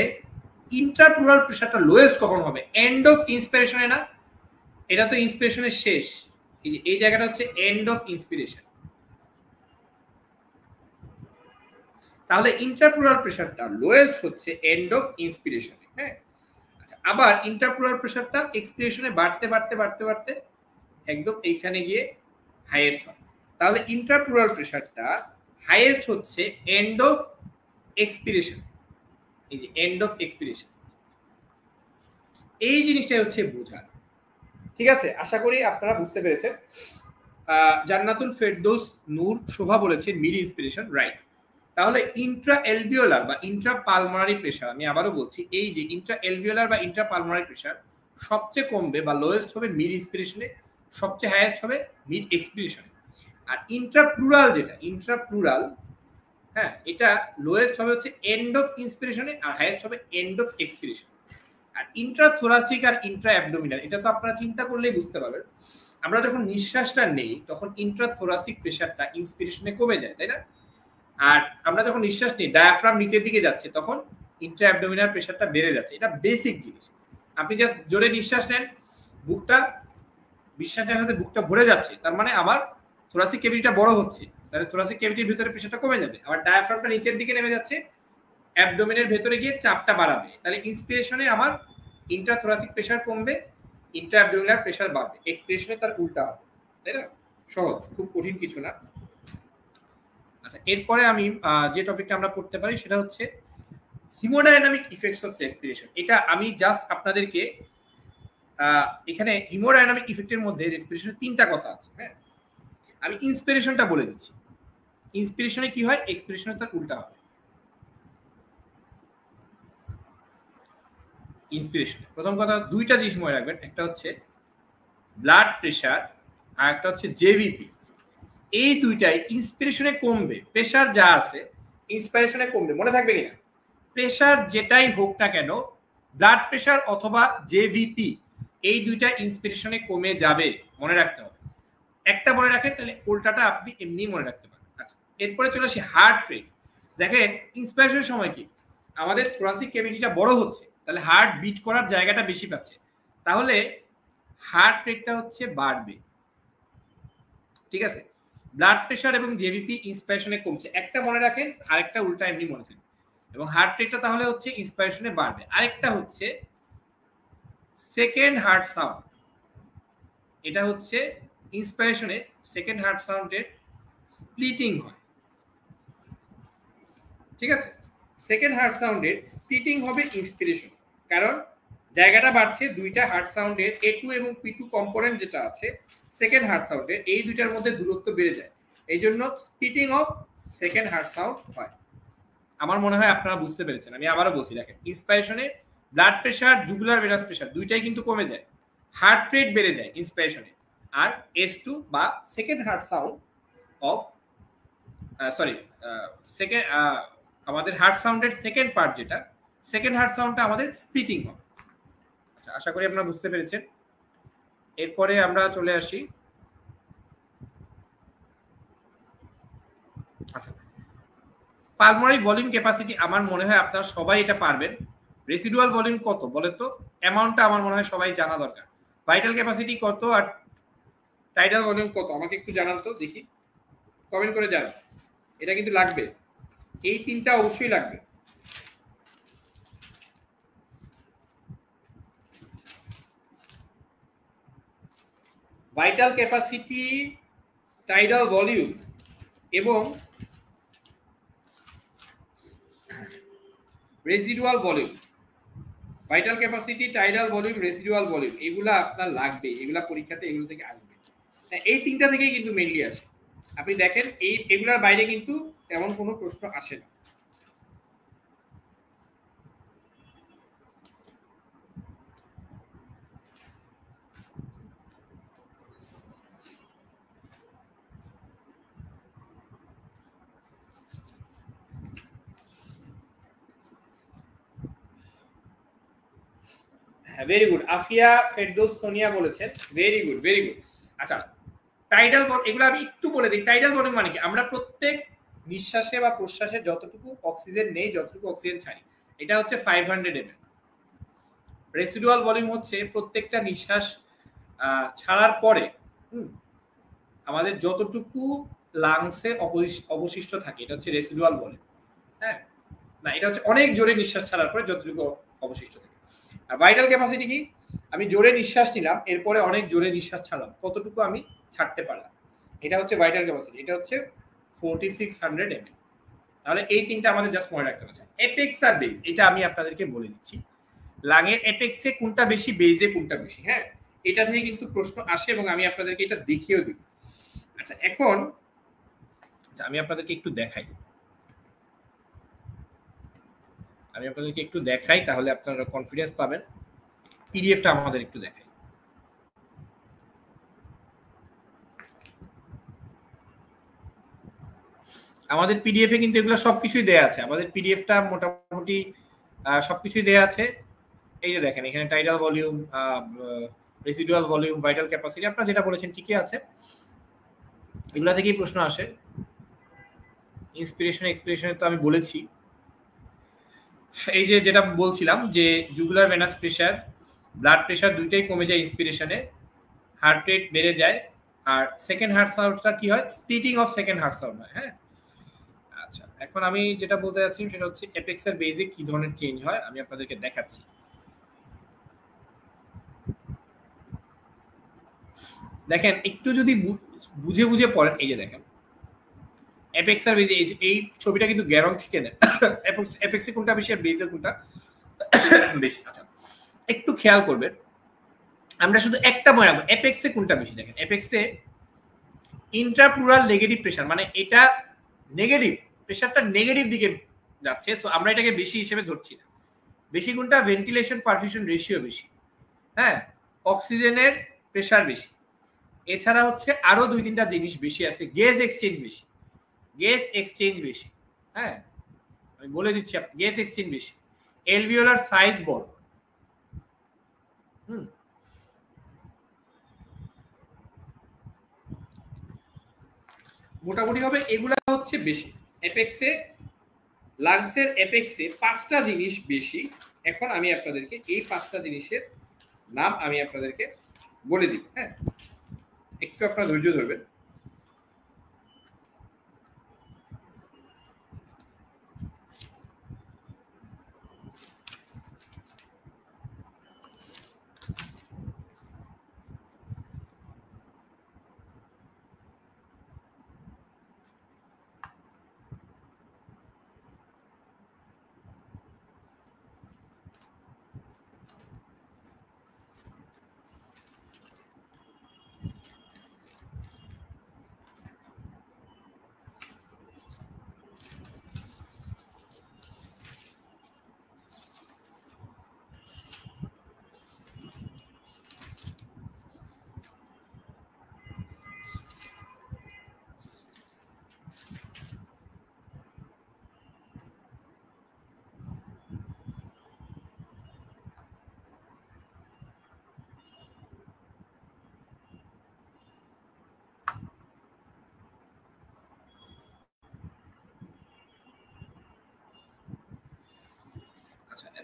ইন্ট্রাপ্লুরাল প্রেশারটা লোয়েস্ট কখন হবে? এন্ড অফ ইন্সপিরেশনে না? এটা তো ইন্সপিরেশনের শেষ, এই যে এই জায়গাটা হচ্ছে এন্ড অফ ইন্সপিরেশন। তাহলে ইন্ট্রাপ্লুরাল প্রেশারটা লোয়েস্ট হচ্ছে এন্ড অফ ইন্সপিরেশনে, হ্যাঁ। আচ্ছা, আবার ইন্ট্রাপ্লুরাল প্রেশারটা এক্সপিরেশনে বাড়তে বাড়তে বাড়তে বাড়তে একদম এইখানে গিয়ে হাইয়েস্ট হয়। তাহলে ইন্ট্রাপ্লুরাল প্রেশারটা হাইয়েস্ট হচ্ছে এন্ড অফ এক্সপিরেশন, এই যে এন্ড অফ এক্সপিরেশন। এই জিনিসটাই হচ্ছে বোঝার, ঠিক আছে? আশা করি আপনারা বুঝতে পেরেছেন। জান্নাতুল ফেরদৌস নূর শোভা বলেছে মিড ইন্সপিরেশন, রাইট। তাহলে ইন্ট্রা এলভিওলার বা ইন্ট্রা পালমোনারি প্রেশার, আমি আবারও বলছি, এই যে ইন্ট্রা এলভিওলার বা ইন্ট্রা পালমোনারি প্রেশার সবচেয়ে কমবে বা লোয়েস্ট হবে মিড ইন্সপিরেশনে, সবচেয়ে হাইয়েস্ট হবে মিড এক্সপিরেশনে। আর ইন্ট্রাপ্লুরাল, যেটা ইন্ট্রাপ্লুরাল, হ্যাঁ, এটা লোয়েস্ট হবে হচ্ছে এন্ড অফ ইন্সপিরেশনে আর হাইয়েস্ট হবে এন্ড অফ এক্সপিরেশন। আর ইন্ট্রাথোরাসিক আর ইন্ট্রা অ্যাবডোমিনাল, এটা তো আপনারা চিন্তা করলেই বুঝতে পারবেন। আমরা যখন নিঃশ্বাসটা নেই তখন ইন্ট্রাথোরাসিক প্রেশারটা ইন্সপিরেশনে কমে যায়, তাই না? আর আমরা যখন নিঃশ্বাস নিই ডায়াফ্রাম নিচের দিকে যাচ্ছে তখন ইন্ট্রা অ্যাবডোমিনাল প্রেশারটা বেড়ে যাচ্ছে। এটা বেসিক জিনিস। আপনি জাস্ট জোরে নিঃশ্বাস নেন, বুকটা নিঃশ্বাসের সাথে বুকটা ভরে যাচ্ছে, তার মানে আমার থোরাসিক ক্যাভিটিটা বড় হচ্ছে, তাহলে থোরাসিক ক্যাভিটির ভিতরে প্রেশারটা কমে যাবে। আবার ডায়াফ্রামটা নিচের দিকে নেমে যাচ্ছে, অ্যাবডোমেনের ভেতরে গিয়ে চাপটা বাড়াবে, তাহলে ইন্সপিরেশনে আমার ইন্ট্রাথোরাসিক প্রেশার কমবে, ইন্ট্রা অ্যাবডোমিনাল প্রেশার বাড়বে, এক্সপিরেশনে তার উল্টা হবে, তাই না? সহজ, খুব কঠিন কিছু না। আচ্ছা, এরপরে আমি যে টপিকটা আমরা পড়তে পারি সেটা হচ্ছে হিমোডাইনামিক ইফেক্টস অফ রেসপিরেশন। এটা আমি জাস্ট আপনাদেরকে এখানে হিমোডাইনামিক ইফেক্টের মধ্যে রেসপিরেশনের তিনটা কথা আছে, হ্যাঁ। আমি ইন্সপিরেশনটা বলে দিচ্ছি। ইন্সপিরেশনে কি হয়, এক্সপিরেশনে তার উল্টা হবে। ইন্সপিরেশনে প্রথম কথা দুইটা জিনিস মনে রাখবেন, একটা হচ্ছে ব্লাড প্রেশার আর একটা হচ্ছে জেভিপি। এই দুইটাই ইন্সপিরেশনে কমবে, প্রেশার যা আছে ইন্সপিরেশনে কমবে, মনে থাকবে কিনা? প্রেশার যেটাই হোক না কেন, ব্লাড প্রেশার অথবা জেভিপি এই দুইটা ইন্সপিরেশনে কমে যাবে, মনে রাখতে হবে। একটা মনে রাখেন, তাহলে উল্টাটা আপনি এমনি মনে রাখতে পারেন। আচ্ছা, এরপরে চলে আসি হার্ট রেট। দেখেন ইন্সপিরেশনের সময় কি আমাদের থোরাসিক ক্যাভিটিটা বড় হচ্ছে, তাহলে হার্ট বিট করার জায়গাটা বেশি পাচ্ছে, তাহলে হার্ট রেটটা হচ্ছে বাড়বে, ঠিক আছে? ব্লাড প্রেশার এবং জেভিপি ইন্সপিরেশনে কমছে, একটা মনে রাখেন, আরেকটা উল্টা এমনি মনে থাকবে। এবং হার্ট রেটটা তাহলে হচ্ছে ইন্সপিরেশনে বাড়বে। আরেকটা হচ্ছে সেকেন্ড হার্ট সাউন্ড, এটা হচ্ছে ইন্সপিরেশনে সেকেন্ড হার্ট সাউন্ডের স্প্লিটিং হয়, ঠিক আছে? সেকেন্ড হার্ট সাউন্ডের স্প্লিটিং হবে ইন্সপিরেশন, কারণ জায়গাটা বাড়ছে, দুইটা হার্ট সাউন্ডের A2 এবং P2 কম্পোনেন্ট যেটা আছে সেকেন্ড হার্ট সাউন্ডের, এই দুইটার মধ্যে দূরত্ব বেড়ে যায়, এই জন্য splitting of second heart sound হয়। আমার মনে হয় আপনারা বুঝতে পেরেছেন। আমি আবারও বলছি, দেখেন ইন্সপাইরেশনে blood pressure, jugular venous pressure দুইটাই কিন্তু কমে যায়, হার্ট রেট বেড়ে যায় ইন্সপাইরেশনে। আর S2 বা second heart sound of sorry second আমাদের হার্ট সাউন্ডের সেকেন্ড পার্ট যেটা, সেকেন্ড হার্ট সাউন্ডটা আমাদের স্প্লিটিং হবে। আচ্ছা, আশা করি আপনারা বুঝতে পেরেছেন। এরপরে আমরা চলে আসি, আচ্ছা পালমোনারি ভলিউম ক্যাপাসিটি। আমার মনে হয় আপনারা সবাই এটা পারবেন। রেসিডুয়াল ভলিউম কত বলেন তো, অ্যামাউন্টটা আমার মনে হয় সবাই জানা দরকার। ভাইটাল ক্যাপাসিটি কত আর টাইডাল ভলিউম কত আমাকে একটু জানান তো দেখি, কমেন্ট করে জানান। এটা কিন্তু লাগবে, এই তিনটা অবশ্যই লাগবে। ভাইটাল ক্যাপাসিটি, টাইডাল ভলিউম এবং residual volume. Vital capacity, tidal volume, residual volume, এগুলা আপনার লাগবে, এগুলা পরীক্ষাতে এগুলো থেকে আসবে। এই তিনটা থেকেই কিন্তু মেইনলি আসে। আপনি দেখেন এগুলার বাইরে কিন্তু তেমন কোনো প্রশ্ন আসে না। হ্যাঁ, ভেরি গুড। আফিয়া ফেরদৌস সোনিয়া বলেছেন, ভেরি গুড ভেরি গুড। আচ্ছা, টাইডাল এগুলো আমি একটু বলে দিই। টাইডাল ভলিউম মানে কি, আমরা প্রত্যেক নিঃশ্বাসে বা প্রশ্বাসে যতটুকু অক্সিজেন নেই, যতটুকু অক্সিজেন ছাড়ি, এটা হচ্ছে 500 ml। রেসিডুয়াল ভলিউম হচ্ছে প্রত্যেকটা নিঃশ্বাস ছাড়ার পরে আমাদের যতটুকু লাংসে অবশিষ্ট থাকে, এটা হচ্ছে রেসিডুয়াল ভলিউম। হ্যাঁ, না এটা হচ্ছে অনেক জোরে নিঃশ্বাস ছাড়ার পরে যতটুকু অবশিষ্ট থাকে। আর ভাইটাল ক্যাপাসিটি কি, আমি জোরে নিঃশ্বাস নিলাম, এরপরে অনেক জোরে নিঃশ্বাস ছাড়লাম, কতটুকু আমি ছাড়তে পারলাম, এটা হচ্ছে ভাইটাল ক্যাপাসিটি। এটা হচ্ছে 4600 ml। তাহলে এই তিনটা আমাদের জাস্ট মনে রাখতে হবে। এপেক্স আর বেজ, এটা আমি আপনাদেরকে বলে দিচ্ছি। লাংয়ের এপেক্সে কোনটা বেশি, বেজে কোনটা বেশি, হ্যাঁ এটা থেকে কিন্তু প্রশ্ন আসে এবং আমি আপনাদেরকে এটা দেখিয়েও দিব। আচ্ছা, এখন আমি আপনাদেরকে একটু দেখাই, তাহলে আপনারা কনফিডেন্স পাবেন। পিডিএফটা আমাদের একটু দেখাই। আমাদের পিডিএফে কিন্তু এগুলো সবকিছুই দেয়া আছে। আমাদের পিডিএফটা মোটামুটি সবকিছুই দেয়া আছে। এই যে দেখেন, এখানে tidal volume, residual volume, vital capacity, আপনারা যেটা বলেছেন ঠিকই আছে, এগুলা থেকেই প্রশ্ন আসে। ইন্সপিরেশন এক্সপিরেশনে তো আমি বলেছি। এই যে যেটা বলছিলাম যে jugular venous pressure, blood pressure দুইটাই কমে যায় ইন্সপিরেশনে, হার্ট রেট বেড়ে যায়, আর সেকেন্ড হার্ট সাউন্ডটা কি হয়, splitting of second heart sound হয়। হ্যাঁ, আচ্ছা এখন আমি যেটা বলতে যাচ্ছি সেটা হচ্ছে এপেক্স এর বেসিক কি ধরনের চেঞ্জ হয় আমি আপনাদেরকে দেখাচ্ছি। দেখেন একটু যদি বুঝে বুঝে পড়েন, এই যে দেখেন এপেক্স আর বেজ, এই ছবিটা কিন্তু গ্যারন থেকে নেয়। এপেক্সে কোনটা বেশি আর বেজে কোনটা বেশি। আচ্ছা, একটু খেয়াল করবেন, আমরা শুধু একটা মনে রাখবো এপেক্সে কোনটা বেশি। দেখেন এপেক্সে ইন্ট্রাপ্লুরাল নেগেটিভ প্রেশার, মানে এটা নেগেটিভ প্রেশারটা নেগেটিভ দিকে যাচ্ছে, সো আমরা এটাকে বেশি হিসেবে ধরছি না। বেশি কোনটা, ভেন্টিলেশন পারফিউশন রেশিও বেশি, হ্যাঁ অক্সিজেনের প্রেশার বেশি, এছাড়া হচ্ছে আরো দুই তিনটা জিনিস বেশি আছে, গ্যাস এক্সচেঞ্জ বেশি, গ্যাস এক্সচেঞ্জ বেশি। হ্যাঁ, আমি বলে দিচ্ছি, গ্যাস এক্সচেঞ্জ বেশি, এলভিওলার সাইজ বড়। মোটামুটি হবে এগুলা হচ্ছে বেশি এপেক্সে। লাংসের এপেক্সে পাঁচটা জিনিস বেশি। এখন আমি আপনাদেরকে এই পাঁচটা জিনিসের নাম আমি আপনাদেরকে বলে দিব। হ্যাঁ, একটু আপনারা ধৈর্য ধরবেন।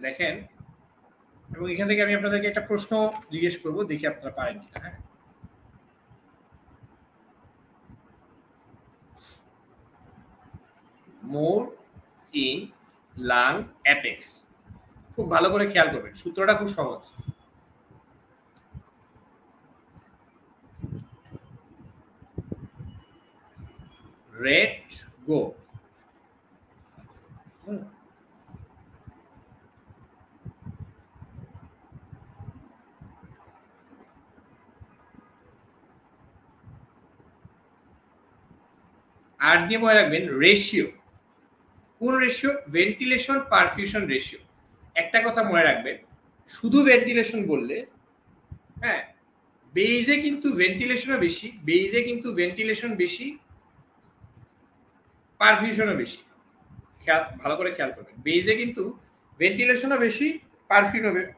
দেখেন, এবং এখান থেকে আমি আপনাদেরকে একটা প্রশ্ন জিজ্ঞেস করব, দেখি আপনারা পারেন কিনা। হ্যাঁ, মোর ইন লাং অ্যাপেক্স, খুব ভালো করে খেয়াল করবেন, সূত্রটা খুব সহজ। রেট গো, আর দিয়ে মনে রাখবেন রেশিও। কোন রেশিও? Ventilation perfusion ratio. একটা কথা মনে রাখবেন, শুধু ভেন্টিলেশন বললে, হ্যাঁ, বেইজে কিন্তু ভেন্টিলেশনও বেশি, বেইজে কিন্তু ভেন্টিলেশন বেশি, পারফিউশনও বেশি। খেয়াল, ভালো করে খেয়াল করবেন, বেইজে কিন্তু ভেন্টিলেশনও বেশি,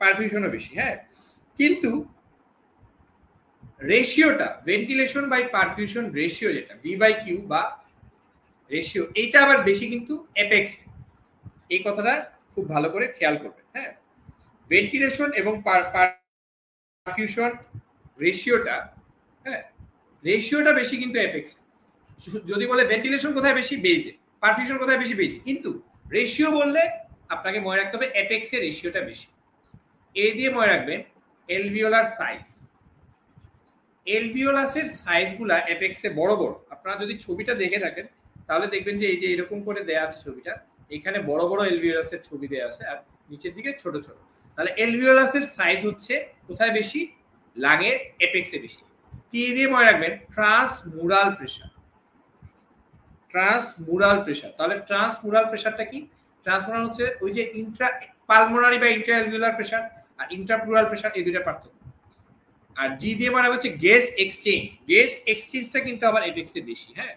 পারফিউশনও বেশি। হ্যাঁ, কিন্তু রেশিওটা ভেন্টিলেশন বাই পারফিউশন রেশিও, যেটা ভি বাই কিউ বা রেশিও, এইটা আবার বেশি কিন্তু অ্যাপেক্স। এই কথাটা খুব ভালো করে খেয়াল করবেন। হ্যাঁ, ভেন্টিলেশন এবং পারফিউশন রেশিওটা, হ্যাঁ, রেশিওটা বেশি কিন্তু অ্যাপেক্স। যদি বলে ভেন্টিলেশন কোথায় বেশি? বেইজে। পারফিউশন কোথায় বেশি? বেইজে। কিন্তু রেশিও বললে আপনাকে মনে রাখতে হবে অ্যাপেক্সের রেশিওটা বেশি। এ দিয়ে মনে রাখবেন এলভিওলার সাইজ। এলভিওলাসের সাইজগুলা অ্যাপেক্সে বড় বড়। আপনারা যদি ছবিটা দেখে থাকেন তাহলে দেখবেন যে এই যে এরকম করে দেয়া আছে ছবিটা, এখানে বড় বড় এলভিওলাসের ছবি দেয়া আছে আর নিচের দিকে ছোট ছোট। তাহলে এলভিওলাসের সাইজ হচ্ছে কোথায় বেশি? লাংয়ের অ্যাপেক্সে বেশি। টি দিয়ে মনে রাখবেন ট্রান্সমুরাল প্রেসার। ট্রান্সমুরাল প্রেসার, তাহলে ট্রান্সমুরাল প্রেসারটা কি? ট্রান্সমুরাল হচ্ছে ওই যে ইন্ট্রা পালমোনারি বা ইন্ট্রা অ্যালভিওলার প্রেসার আর ইন্ট্রাপ্লুরাল প্রেসার, এই দুইটা পার্থক্য। আর জি দিয়ে মানে হচ্ছে গ্যাস এক্সচেঞ্জ। গ্যাস এক্সচেঞ্জটা কিন্তু আবার অ্যাপেক্সে বেশি। হ্যাঁ,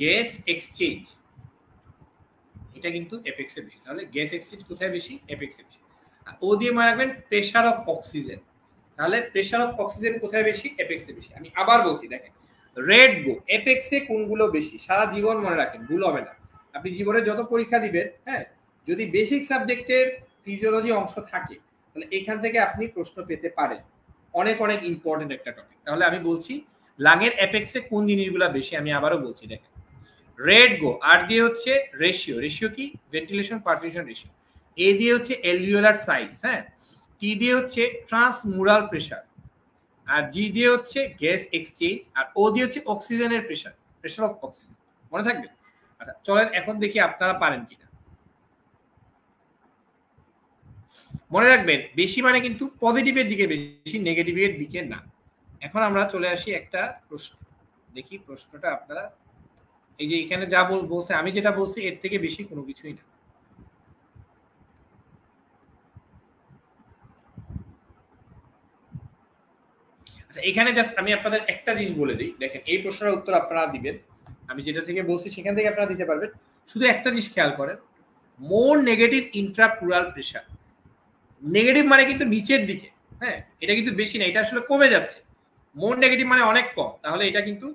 গ্যাস এক্সচেঞ্জ এটা কিন্তু অ্যাপেক্সে বেশি। তাহলে গ্যাস এক্সচেঞ্জ কোথায় বেশি? অ্যাপেক্সে বেশি। আর ও দিয়ে মনে রাখবেন প্রেসার অফ অক্সিজেন। তাহলে প্রেসার অফ অক্সিজেন কোথায় বেশি? অ্যাপেক্সে বেশি। আমি আবার বলছি, দেখেন, রেড গো, অ্যাপেক্সে কোনগুলো বেশি? সারা জীবন মনে রাখেন, ভুল হবে না। আপনি জীবনে যত পরীক্ষা দিবেন, হ্যাঁ, যদি বেসিক সাবজেক্টের ফিজিওলজি অংশ থাকে তাহলে এখান থেকে আপনি প্রশ্ন পেতে পারেন। অনেক অনেক ইম্পর্টেন্ট একটা টপিক। তাহলে আমি বলছি লাংয়ের অ্যাপেক্সে কোন জিনিসগুলো বেশি, আমি আবারও বলছি, দেখেন, রেড গো, আর দিয়ে হচ্ছে রেশিও। রেশিও কি? Ventilation perfusion ratio. এ দিয়ে হচ্ছে এলভিওলার সাইজ। হ্যাঁ, টি দিয়ে হচ্ছে ট্রান্সমুরাল প্রেসার, আর জি দিয়ে হচ্ছে গ্যাস এক্সচেঞ্জ, আর ও দিয়ে হচ্ছে অক্সিজেনের প্রেসার, প্রেসার অফ অক্সিজেন। মনে থাকবে? আচ্ছা, চলেন এখন দেখি আপনারা পারেন কিনা। মনে রাখবেন বেশি মানে কিন্তু পজিটিভের দিকে বেশি, নেগেটিভের দিকে না। এখন আমরা চলে আসি একটা প্রশ্ন, দেখি প্রশ্নটা আপনারা, এই যে এখানে যা বলছে, আমি যেটা বলছি এর থেকে বেশি কোনো কিছুই না। আচ্ছা, এখানে জাস্ট আমি আপনাদের একটা জিনিস বলে দিই, দেখেন, এই প্রশ্নের উত্তর আপনারা দিবেন, আমি যেটা থেকে বলছি সেখান থেকে আপনারা দিতে পারবেন। শুধু একটা জিনিস খেয়াল করেন, মোর নেগেটিভ ইন্ট্রাপ্লুরাল প্রেসার। নেগেটিভ মানে কিন্তু নিচের দিকে, হ্যাঁ, এটা কিন্তু বেশি না, এটা আসলে কমে যাচ্ছে। মোর নেগেটিভ মানে অনেক কম, তাহলে এটা কিন্তু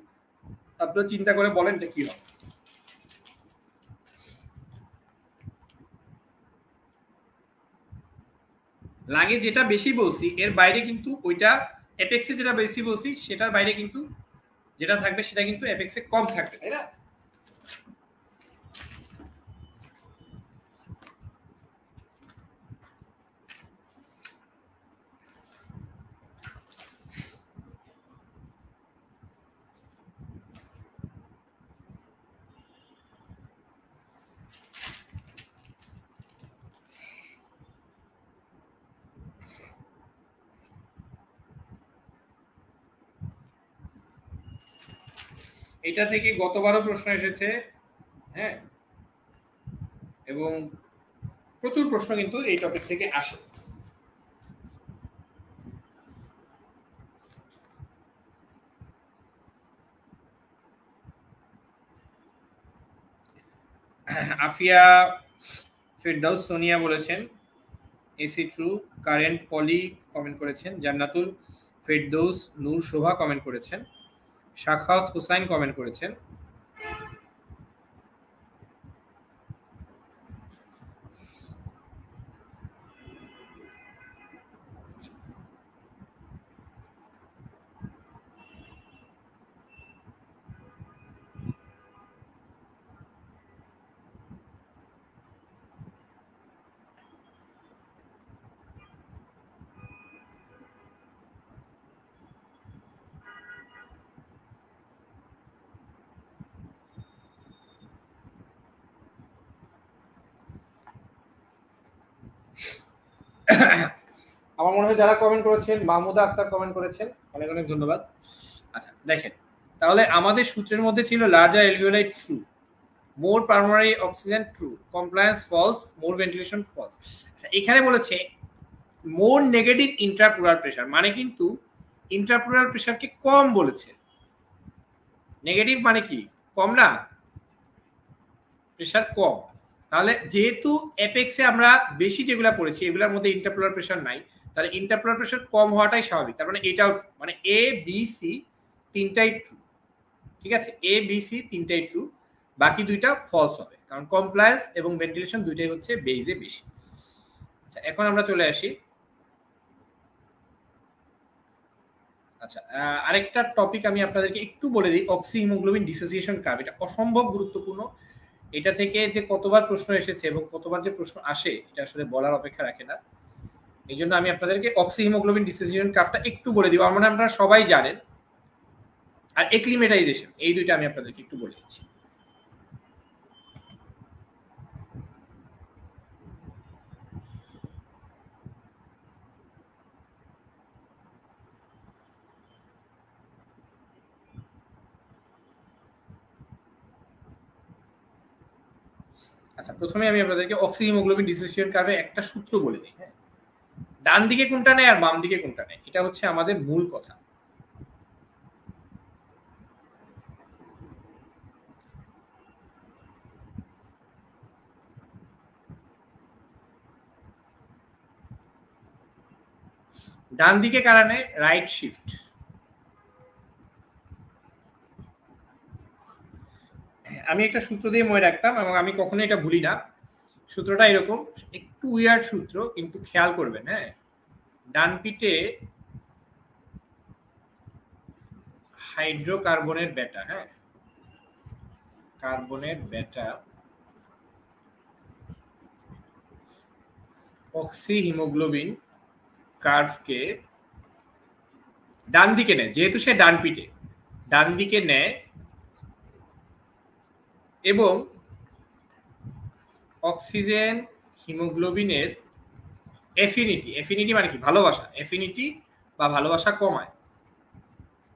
আপনারা চিন্তা করে বলেন এটা কি হবে। লাগে যেটা বেশি বলছি এর বাইরে কিন্তু ওইটা অ্যাপেক্সে যেটা বেশি বলছি সেটার বাইরে কিন্তু যেটা থাকবে সেটা কিন্তু অ্যাপেক্সে কম থাকবে, তাই না? এটা থেকে গতবারও প্রশ্ন এসেছে, হ্যাঁ, এবং প্রচুর প্রশ্ন কিন্তু এই টপিক থেকে আসে। আফিয়া ফেরদাউস সোনিয়া বলেছেন এসি ট্রু। কারেন্ট পলি কমেন্ট করেছেন। জান্নাতুল ফেরদৌস নূর শোভা কমেন্ট করেছেন। শাখাওয়াত হুসাইন কমেন্ট করেছেন। আমার মনে হয় যারা কমেন্ট করেছেন, মাহমুদা আক্তার কমেন্ট করেছেন, অনেক অনেক ধন্যবাদ। আচ্ছা দেখেন, তাহলে আমাদের সূত্রের মধ্যে ছিল larger alveoli true, more pulmonary oxygen true, compliance false, more ventilation false. আচ্ছা এখানে বলেছে মোর নেগেটিভ ইন্ট্রাপ্লুরাল প্রেশার, মানে কিন্তু ইন্ট্রাপ্লুরাল প্রেশারকে কম বলেছে। নেগেটিভ মানে কি? কম না, প্রেশার কম। তাহলে যেহেতু অ্যাপেক্সে আমরা বেশি যেগুলা পড়েছি এগুলোর মধ্যে ইন্টারপ্লুরাল প্রেশার নাই, তাহলে ইন্টারপ্লুরাল প্রেশার কম হওয়াটাই স্বাভাবিক। তার মানে এটাও মানে এ বি সি তিনটাই ট্রু, ঠিক আছে? এ বি সি তিনটাই ট্রু, বাকি দুইটা ফলস হবে, কারণ কমপ্লায়েন্স এবং ভেন্টিলেশন দুইটাই হচ্ছে বেইজে বেশি। আচ্ছা এখন আমরা চলে আসি, আচ্ছা আরেকটা টপিক আমি আপনাদেরকে একটু বলে দিই, অক্সি হিমোগ্লোবিন ডিসোসিয়েশন কার্ভ। এটা অসম্ভব গুরুত্বপূর্ণ। এটা থেকে যে কতবার প্রশ্ন এসেছে এবং কতবার যে প্রশ্ন আসে এটা আসলে বলার অপেক্ষা রাখে না। এই জন্য আমি আপনাদেরকে অক্সি হিমোগ্লোবিন ডিসোসিয়েশন কার্ভটা একটু বলে দিব, আমার মনে হয় আপনারা সবাই জানেন। আর এক্লিমেটাইজেশন, এই দুইটা আমি আপনাদেরকে একটু বলে দিচ্ছি। আচ্ছা প্রথমে আমি আপনাদেরকে অক্সি হিমোগ্লোবিন ডিসোসিয়েশন কার্ভে একটা সূত্র বলে দিই। হ্যাঁ, ডান দিকে কোনটা নেয় আর বাম দিকে কোনটা নেয়, এটা হচ্ছে আমাদের মূল কথা। ডান দিকে কারা নেয়? Right shift. আমি একটা সূত্র দিয়ে মনে রাখতাম এবং আমি কখনো এটা ভুলি না। সূত্রটা এরকম, একটু উইয়ার্ড সূত্র কিন্তু খেয়াল করবেন। হ্যাঁ, ডান পিঠে হাইড্রোকার্বনের বেটা, হ্যাঁ কার্বনের বেটা অক্সি হিমোগ্লোবিন কার্ভকে ডান দিকে নেয়, যেহেতু সে ডান পিঠে ডান দিকে নেয় এবং অক্সিজেন হিমোগ্লোবিনের এফিনিটি, এফিনিটি মানে কি? ভালোবাসা, এফিনিটি বা ভালোবাসা কমায়,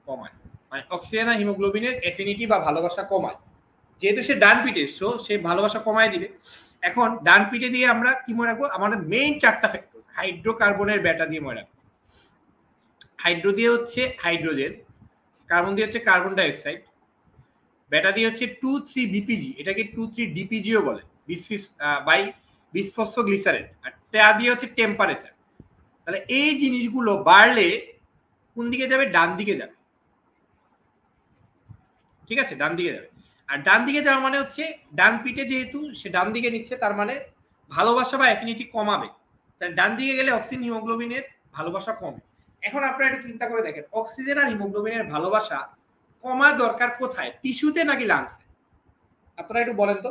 কমায় মানে অক্সিজেন আর হিমোগ্লোবিনের এফিনিটি বা ভালোবাসা কমায়। যেহেতু সে ডান পিঠে, সো সে ভালোবাসা কমায় দিবে। এখন ডান পিঠে দিয়ে আমরা কি মনে রাখবো? আমাদের মেইন চারটা ফ্যাক্টর, হাইড্রোকার্বনের বেটা দিয়ে মনে রাখবো। হাইড্রো দিয়ে হচ্ছে হাইড্রোজেন, কার্বন দিয়ে হচ্ছে কার্বন ডাইঅক্সাইড, বেটা দিয়ে হচ্ছে 2,3 বিপিজি, এটাকে 2,3 ডিপিজিও বলে, বাই বিসফসফোগ্লিসারেট, আর টা দিয়ে হচ্ছে টেম্পারেচার। তাহলে এই জিনিসগুলো বাড়লে কোন দিকে যাবে? ডান দিকে যাবে, ঠিক আছে? ডান দিকে যাবে। আর ডান দিকে যাওয়া মানে হচ্ছে ডান পিঠে যেহেতু সে ডান দিকে নিচ্ছে, তার মানে ভালোবাসা বা অ্যাফিনিটি কমাবে। তাই ডান দিকে গেলে অক্সিজেন হিমোগ্লোবিনের ভালোবাসা কমে। এখন আপনারা একটু চিন্তা করে দেখেন, অক্সিজেন আর হিমোগ্লোবিনের ভালোবাসা কমা দরকার কোথায়? টিস্যুতে নাকি লাংসে? আপনারা একটু বলেন তো,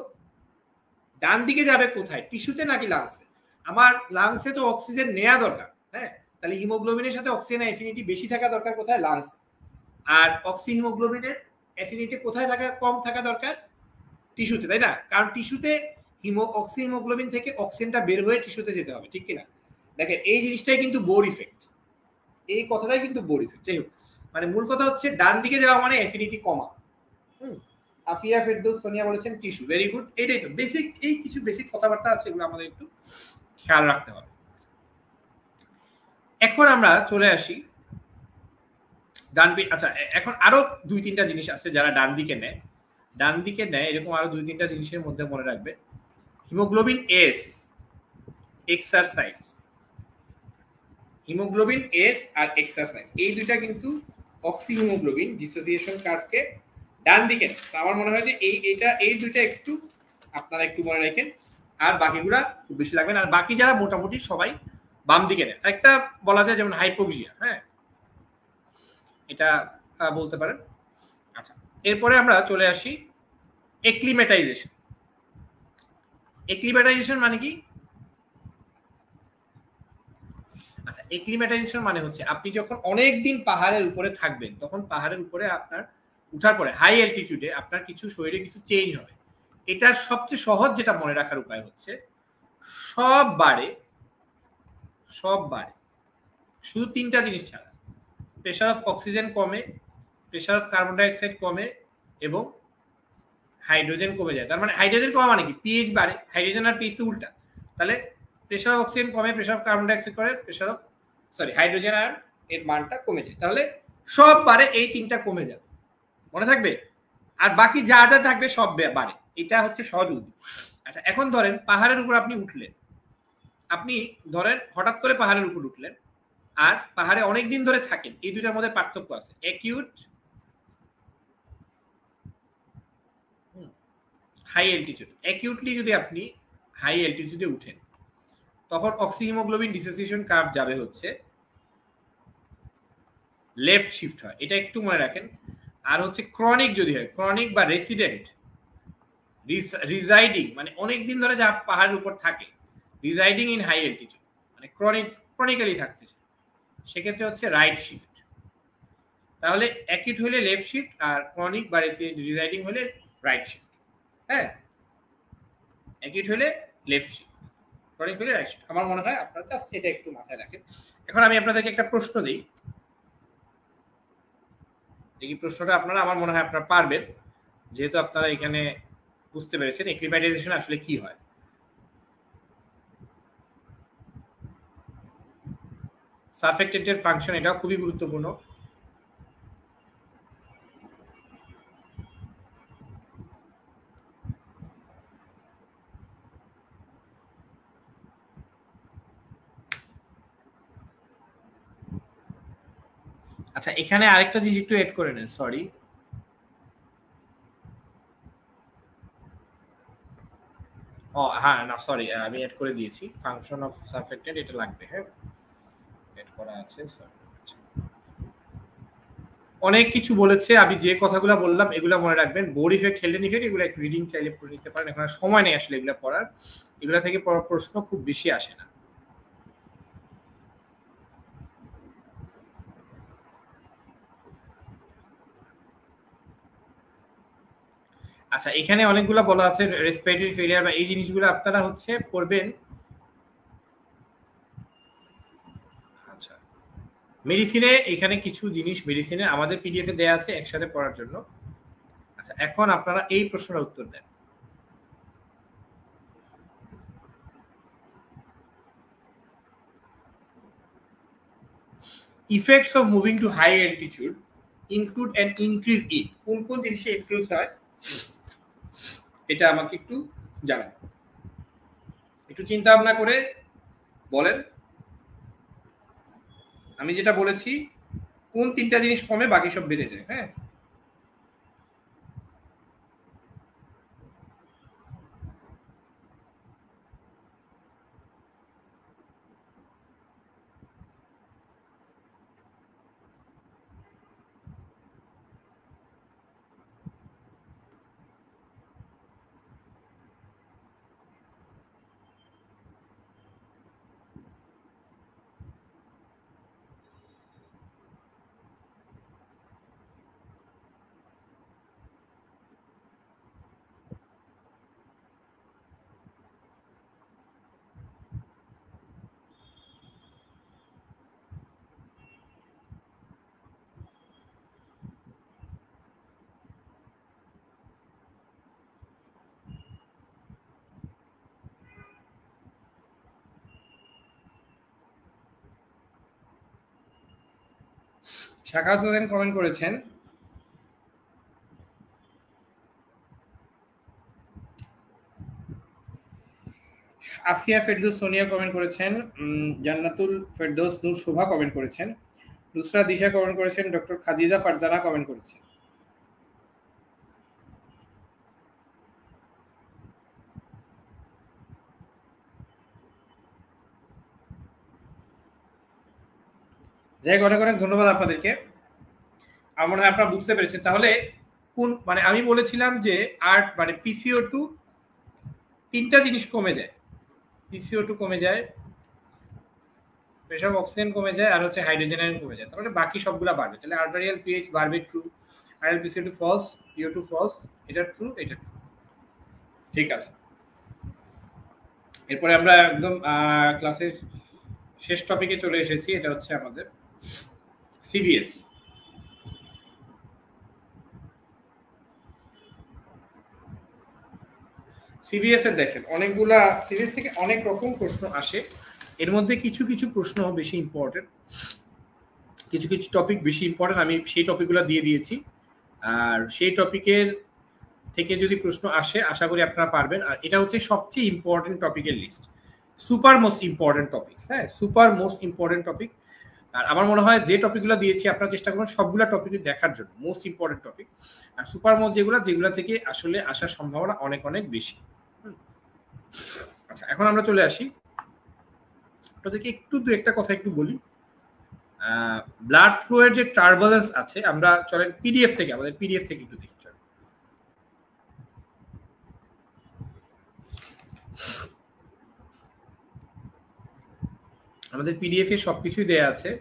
ডান দিকে যাবে কোথায়? টিস্যুতে নাকি লাংসে? আমার লাংসে তো অক্সিজেন নেওয়া দরকার। হ্যাঁ, তাহলে হিমোগ্লোবিনের সাথে অক্সিজেনের অ্যাফিনিটি বেশি থাকা দরকার কোথায়? লাংসে। আর অক্সি হিমোগ্লোবিনের অ্যাফিনিটি কোথায় থাকা কম থাকা দরকার? টিস্যুতে, তাই না? কারণ টিস্যুতে অক্সি হিমোগ্লোবিন থেকে অক্সিজেনটা বের হয়ে টিস্যুতে যেতে হবে, ঠিক কিনা? দেখেন এই জিনিসটাই কিন্তু বোর ইফেক্ট, এই কথাটাই কিন্তু বোর ইফেক্ট। যাই হোক, মানে মূল কথা হচ্ছে ডান দিকে যাওয়া মানে অ্যাফিনিটি কমা। আফিয়া ফেরদৌস সোনিয়া বলেছেন টিস্যু, ভেরি গুড। এটাই তো বেসিক, এই কিছু বেসিক কথাবার্তা আছে, এগুলো আমাদের একটু খেয়াল রাখতে হবে। এখন আমরা চলে আসি ডান পিঠ। আচ্ছা এখন আরো 2-3টা জিনিস আছে যারা ডান দিকে নেয়, ডান দিকে নেয় এরকম আরো 2-3টা জিনিসের মধ্যে মনে রাখবে। Haemoglobin S, exercise, haemoglobin S আর এক্সারসাইজ, এই দুইটা কিন্তু অক্সি হিমোগ্লোবিন ডিসোসিয়েশন কার্ভকে ডান দিকে নেয়। আমার মনে হয় যে এই দুইটা একটু আপনারা একটু মনে রাখেন, আর বাকিগুলা খুব বেশি লাগবে না। আর বাকি যারা মোটামুটি সবাই বাম দিকে নেয়। একটা বলা যায় যেমন হাইপোক্সিয়া, হ্যাঁ এটা বলতে পারেন। আচ্ছা এরপরে আমরা চলে আসি এক্লিমেটাইজেশন। এক্লিমেটাইজেশন মানে কি? আচ্ছা এক্লিমেটাইজেশন মানে হচ্ছে আপনি যখন অনেক দিন পাহাড়ের উপরে থাকবেন, তখন পাহাড়ের উপরে আপনার উঠার পরে হাই অ্যালটিটিউডে আপনার কিছু শরীরে কিছু চেঞ্জ হবে। এটার সবচেয়ে সহজ যেটা মনে রাখার উপায় হচ্ছে সব বাড়ে, শুধু তিনটা জিনিস ছাড়া। প্রেশার অফ অক্সিজেন কমে, প্রেশার অফ কার্বন ডাইঅক্সাইড কমে এবং হাইড্রোজেন কমে যায়। তার মানে হাইড্রোজেন কমা মানে কি? পিএইচ বাড়ে। হাইড্রোজেন আর পিএইচ তো উল্টা। তাহলে প্রেশার অফ অক্সিজেন কমে, প্রেশার অফ কার্বন ডাইঅক্সাইড করে, প্রেশার অফ হাইড্রোজেন আর এর মানটা কমে যায়। তাহলে সব বাড়ে, এই তিনটা কমে যাবে, মনে থাকবে। আর বাকি যা যা থাকবে সব বাড়ে। এটা হচ্ছে সহজ উদ্যোগ। আচ্ছা, এখন ধরেন পাহাড়ের উপর আপনি উঠলেন, আপনি ধরেন হঠাৎ করে পাহাড়ের উপর উঠলেন আর পাহাড়ে অনেক দিন ধরে থাকেন, এই দুইটার মধ্যে পার্থক্য আছে। Acute, high altitude. অ্যাকিউটলি যদি আপনি হাই অ্যালটিটিউডে উঠেন তখন অক্সিহিমোগ্লোবিন ডিসোসিয়েশন কার্ভ যাবে হচ্ছে লেফট শিফট হয়, এটা একটু মনে রাখেন। আর হচ্ছে ক্রনিক যদি হয়, ক্রনিক বা রেসিডেন্ট, রিজাইডিং মানে অনেক দিন ধরে যা পাহাড়ের উপর থাকে, রিজাইডিং ইন হাই অ্যালটিটিউড মানে ক্রনিক্যালি থাকছে, সেক্ষেত্রে হচ্ছে রাইট শিফট। তাহলে অ্যাকিউট হলে লেফট শিফট আর ক্রনিক বা রিজাইডিং হলে রাইট শিফট। হ্যাঁ, অ্যাকিউট হলে লেফট শিফট, ক্রনিক হলে রাইট শিফট। আমার মনে হয় আপনারা জাস্ট এটা একটু মাথায় রাখেন। এখন আমি আপনাদেরকে একটা প্রশ্ন দিই, এই প্রশ্নটা আপনারা আমার মনে হয় আপনারা পারবেন, যেহেতু আপনারা এখানে বুঝতে পেরেছেন এক্লিম্যাটাইজেশন আসলে কি হয়। সারফেক্টেন্টের ফাংশন, এটাও খুবই গুরুত্বপূর্ণ। আচ্ছা, এখানে আরেকটা জিনিস একটু এড করে নেন, সরি। ও হ্যাঁ, না সরি, আমি এড করে দিয়েছি। ফাংশন অফ সারফেক্টেন্ট এটা লাগবে, হ্যাঁ এড করা আছে। অনেক কিছু বলেছে, আমি যে কথাগুলো বললাম এগুলো মনে রাখবেন। বোর ইফেক্ট, হেলডেন ইফেক্ট, এগুলো একটু রিডিং চাইলে পড়ে নিতে পারেন, এখন সময় নেই আসলে এগুলো পড়ার। এগুলো থেকে প্রশ্ন খুব বেশি আসে না। আচ্ছা, এখানে অনেকগুলো বলা আছে রেসপিরেটরি ফেলিয়ার বা এই জিনিসগুলো আপনারা হচ্ছে পড়বেন। আচ্ছা, মেডিসিনে এখানে কিছু জিনিস মেডিসিনে আমাদের পিডিএফ এ দেয়া আছে একসাথে পড়ার জন্য। আচ্ছা, এখন আপনারা এই প্রশ্নের উত্তর দেন। Effects of moving to high altitude include an increase in, কোন কোন জিনিসে ইনক্লুড হয় এটা আমাকে একটু জানান, একটু চিন্তা ভাবনা করে বলেন। আমি যেটা বলেছি কোন তিনটা জিনিস কমে বাকি সব বেড়ে যায়। হ্যাঁ, শাখাত হোসেন কমেন্ট করেছেন, আফিয়া ফেরদৌস সোনিয়া কমেন্ট করেছেন, জান্নাতুল ফেরদৌস নূর শোভা কমেন্ট করেছেন, নুসরা দিশা কমেন্ট করেছেন, ডক্টর খাদিজা ফারজানা কমেন্ট করেছেন। যাই হোক, অনেক অনেক ধন্যবাদ আপনাদেরকে। আমার মনে হয় আপনারা বুঝতে পেরেছেন। তাহলে কোন মানে আমি বলেছিলাম যে আর্ট মানে PCO2 তিনটা জিনিস কমে যায়, PCO2 কমে যায়, প্রেশার অক্সিজেন কমে যায়, আর হচ্ছে হাইড্রোজেন আয়ন কমে যায়। তাহলে বাকি সবগুলা বাড়বে। তাহলে আর্টারিয়াল পিএইচ বাড়বে, ট্রু। আরএল PCO2 ফলস, PO2 ফলস, এটা ট্রু, এটা ট্রু। ঠিক আছে, এরপরে আমরা একদম ক্লাসের শেষ টপিকে চলে এসেছি, এটা হচ্ছে আমাদের সিভিএস। সিভিএস এর দেখেন অনেকগুলা সিভিএস থেকে অনেক রকম প্রশ্ন আসে, এর মধ্যে কিছু কিছু প্রশ্ন বেশি ইম্পর্টেন্ট, কিছু কিছু টপিক বেশি ইম্পর্টেন্ট, আমি সেই টপিকগুলো দিয়ে দিয়েছি। আর সেই টপিকের থেকে যদি প্রশ্ন আসে আশা করি আপনারা পারবেন। আর এটা হচ্ছে সবচেয়ে ইম্পর্টেন্ট টপিকের list, super most important topic. হ্যাঁ, সুপার মোস্ট ইম্পর্টেন্ট টপিক। আর আমার মনে হয় যে টপিকগুলো দিয়েছি আপনারা চেষ্টা করবেন সবগুলো টপিক দেখার জন্য, মোস্ট ইম্পর্টেন্ট টপিক। আর সুপার মোস্ট যেগুলো থেকে আসলে আসার সম্ভাবনা অনেক অনেক বেশি। আচ্ছা, এখন আমরা চলে আসি আপনাদেরকে একটু দু একটা কথা একটু বলি। ব্লাড ফ্লো এর যে টার্বুলেন্স আছে, আমরা চলেন পিডিএফ থেকে, আমাদের পিডিএফ থেকে একটু দেখি। চলেন আমাদের পিডিএফ এ সবকিছুই দেয়া আছে।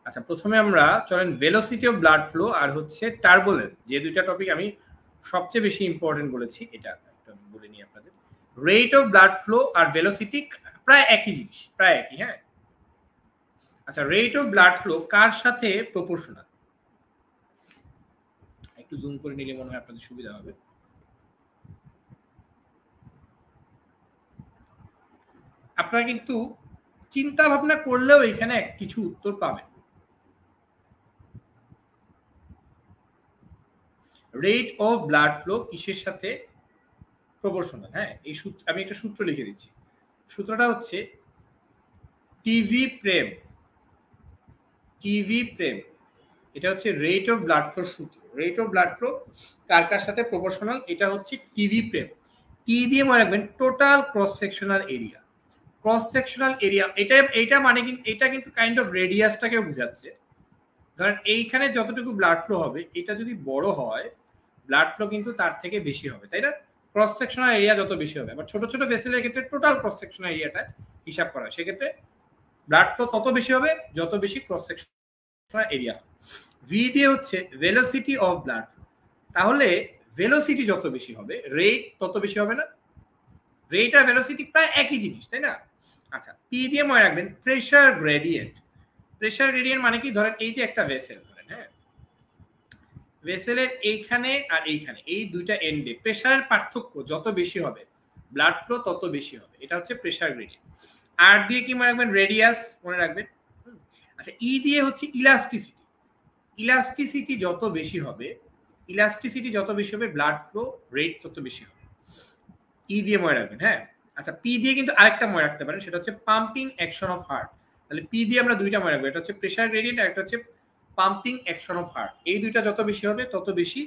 আচ্ছা, প্রথমে আমরা চলেন ভেলোসিটি অফ ব্লাড ফ্লো আর হচ্ছে টার্বুলেন্স, যে দুইটা টপিক আমি সবচেয়ে বেশি ইম্পর্টেন্ট বলেছি, এটা একটা বলে নিই আপনাদের। রেট অফ ব্লাড ফ্লো আর ভেলোসিটি প্রায় একই জিনিস, প্রায় একই। হ্যাঁ, আচ্ছা, রেট অফ ব্লাড ফ্লো কার সাথে প্রপোর্শনাল? একটু জুম করে নিলে মনে হয় আপনাদের সুবিধা হবে। আপনারা কিন্তু চিন্তা ভাবনা করলেও এখানে কিছু উত্তর পাবেন। রেট অফ ব্লাড ফ্লো কিসের সাথে প্রপোর্শনাল? হ্যাঁ, এই সূত্র আমি একটা সূত্র লিখে দিচ্ছি। সূত্রটা হচ্ছে টিভি প্রেম, টিভি প্রেম, এটা হচ্ছে রেট অফ ব্লাড ফ্লো সূত্র। রেট অফ ব্লাড ফ্লো কার কার সাথে প্রপোর্শনাল, এটা হচ্ছে টিভি প্রেম। টি দিয়ে মনে রাখবেন total cross sectional area. Cross sectional area এটা মানে কিন্তু এটা কিন্তু কাইন্ড অফ রেডিয়াসটাকেও বোঝাচ্ছে। ধরেন এইখানে যতটুকু ব্লাড ফ্লো হবে, এটা যদি বড় হয় ব্লাড ফ্লো কিন্তু তার থেকে বেশি হবে, তাই না? ক্রস সেকশনাল এরিয়া যত বেশি হবে। আবার ছোট ছোট ভেসেলের ক্ষেত্রে টোটাল ক্রস সেকশনাল এরিয়াটা হিসাব করা হয়, সেক্ষেত্রে ব্লাড ফ্লো তত বেশি হবে যত বেশি ক্রস সেকশনাল এরিয়া। ভি দিয়ে হচ্ছে ভেলোসিটি অফ ব্লাড ফ্লো। তাহলে ভেলোসিটি যত বেশি হবে রেট তত বেশি হবে না? রেট আর ভেলোসিটি প্রায় একই জিনিস, তাই না? আচ্ছা, পি দিয়ে মনে রাখবেন প্রেসার গ্রেডিয়েন্ট। প্রেসার গ্রেডিয়েন্ট মানে কি? ধরেন এই যে একটা ভেসেল ধরেন, হ্যাঁ, ভেসেলের এইখানে আর এইখানে এই দুইটা এন্ডে প্রেসার পার্থক্য যত বেশি হবে ব্লাড ফ্লো তত বেশি হবে, এটা হচ্ছে প্রেসার গ্রেডিয়েন্ট। আর দিয়ে কি মনে রাখবেন? রেডিয়াস মনে রাখবেন। আচ্ছা, ই দিয়ে হচ্ছে ইলাস্টিসিটি। ইলাস্টিসিটি যত বেশি হবে, ইলাস্টিসিটি যত বেশি হবে ব্লাড ফ্লো রেট তত বেশি হবে। ই দিয়ে মনে রাখবেন। হ্যাঁ, আচ্ছা, পি দিয়ে কিন্তু আরেকটা মনে রাখতে পারেন, সেটা হচ্ছে পাম্পিং অ্যাকশন অফ হার্ট। তাহলে পি দিয়ে আমরা দুইটা মনে রাখবো, এটা হচ্ছে প্রেসার গ্রেডিয়েন্ট আর একটা হচ্ছে পাম্পিং অ্যাকশন অফ হার্ট। এই দুইটা যত বেশি হবে তত বেশি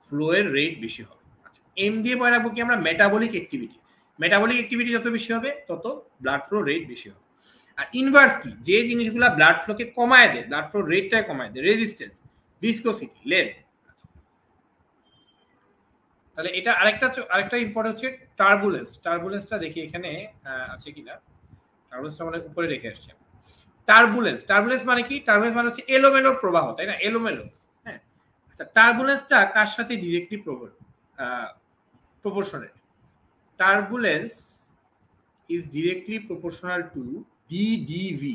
ফ্লো এর রেট বেশি হবে। আচ্ছা, এম দিয়ে মনে রাখবো কি আমরা? Metabolic activity. মেটাবলিক অ্যাক্টিভিটি যত বেশি হবে তত ব্লাড ফ্লো রেট বেশি হবে। আর ইনভার্স কি? যে জিনিসগুলো ব্লাড ফ্লোকে কমায় দেয়, ব্লাড ফ্লো রেটটাকে কমায় দেয়, রেজিস্ট্যান্স, ভিসকোসিটি, লেন্থ। তাহলে এটা আরেকটা ইম্পর্টেন্ট হচ্ছে টার্বুলেন্স। টার্বুলেন্সটা দেখি এখানে আছে কিনা। টার্বুলেন্সটা মানে উপরে রেখে আসছে। টার্বুলেন্স মানে কি? টার্বুলেন্স মানে হচ্ছে এলোমেলো প্রবাহ, তাই না? এলোমেলো। হ্যাঁ, আচ্ছা, টার্বুলেন্সটা কার সাথে directly proportional? Turbulence is directly proportional to DDV.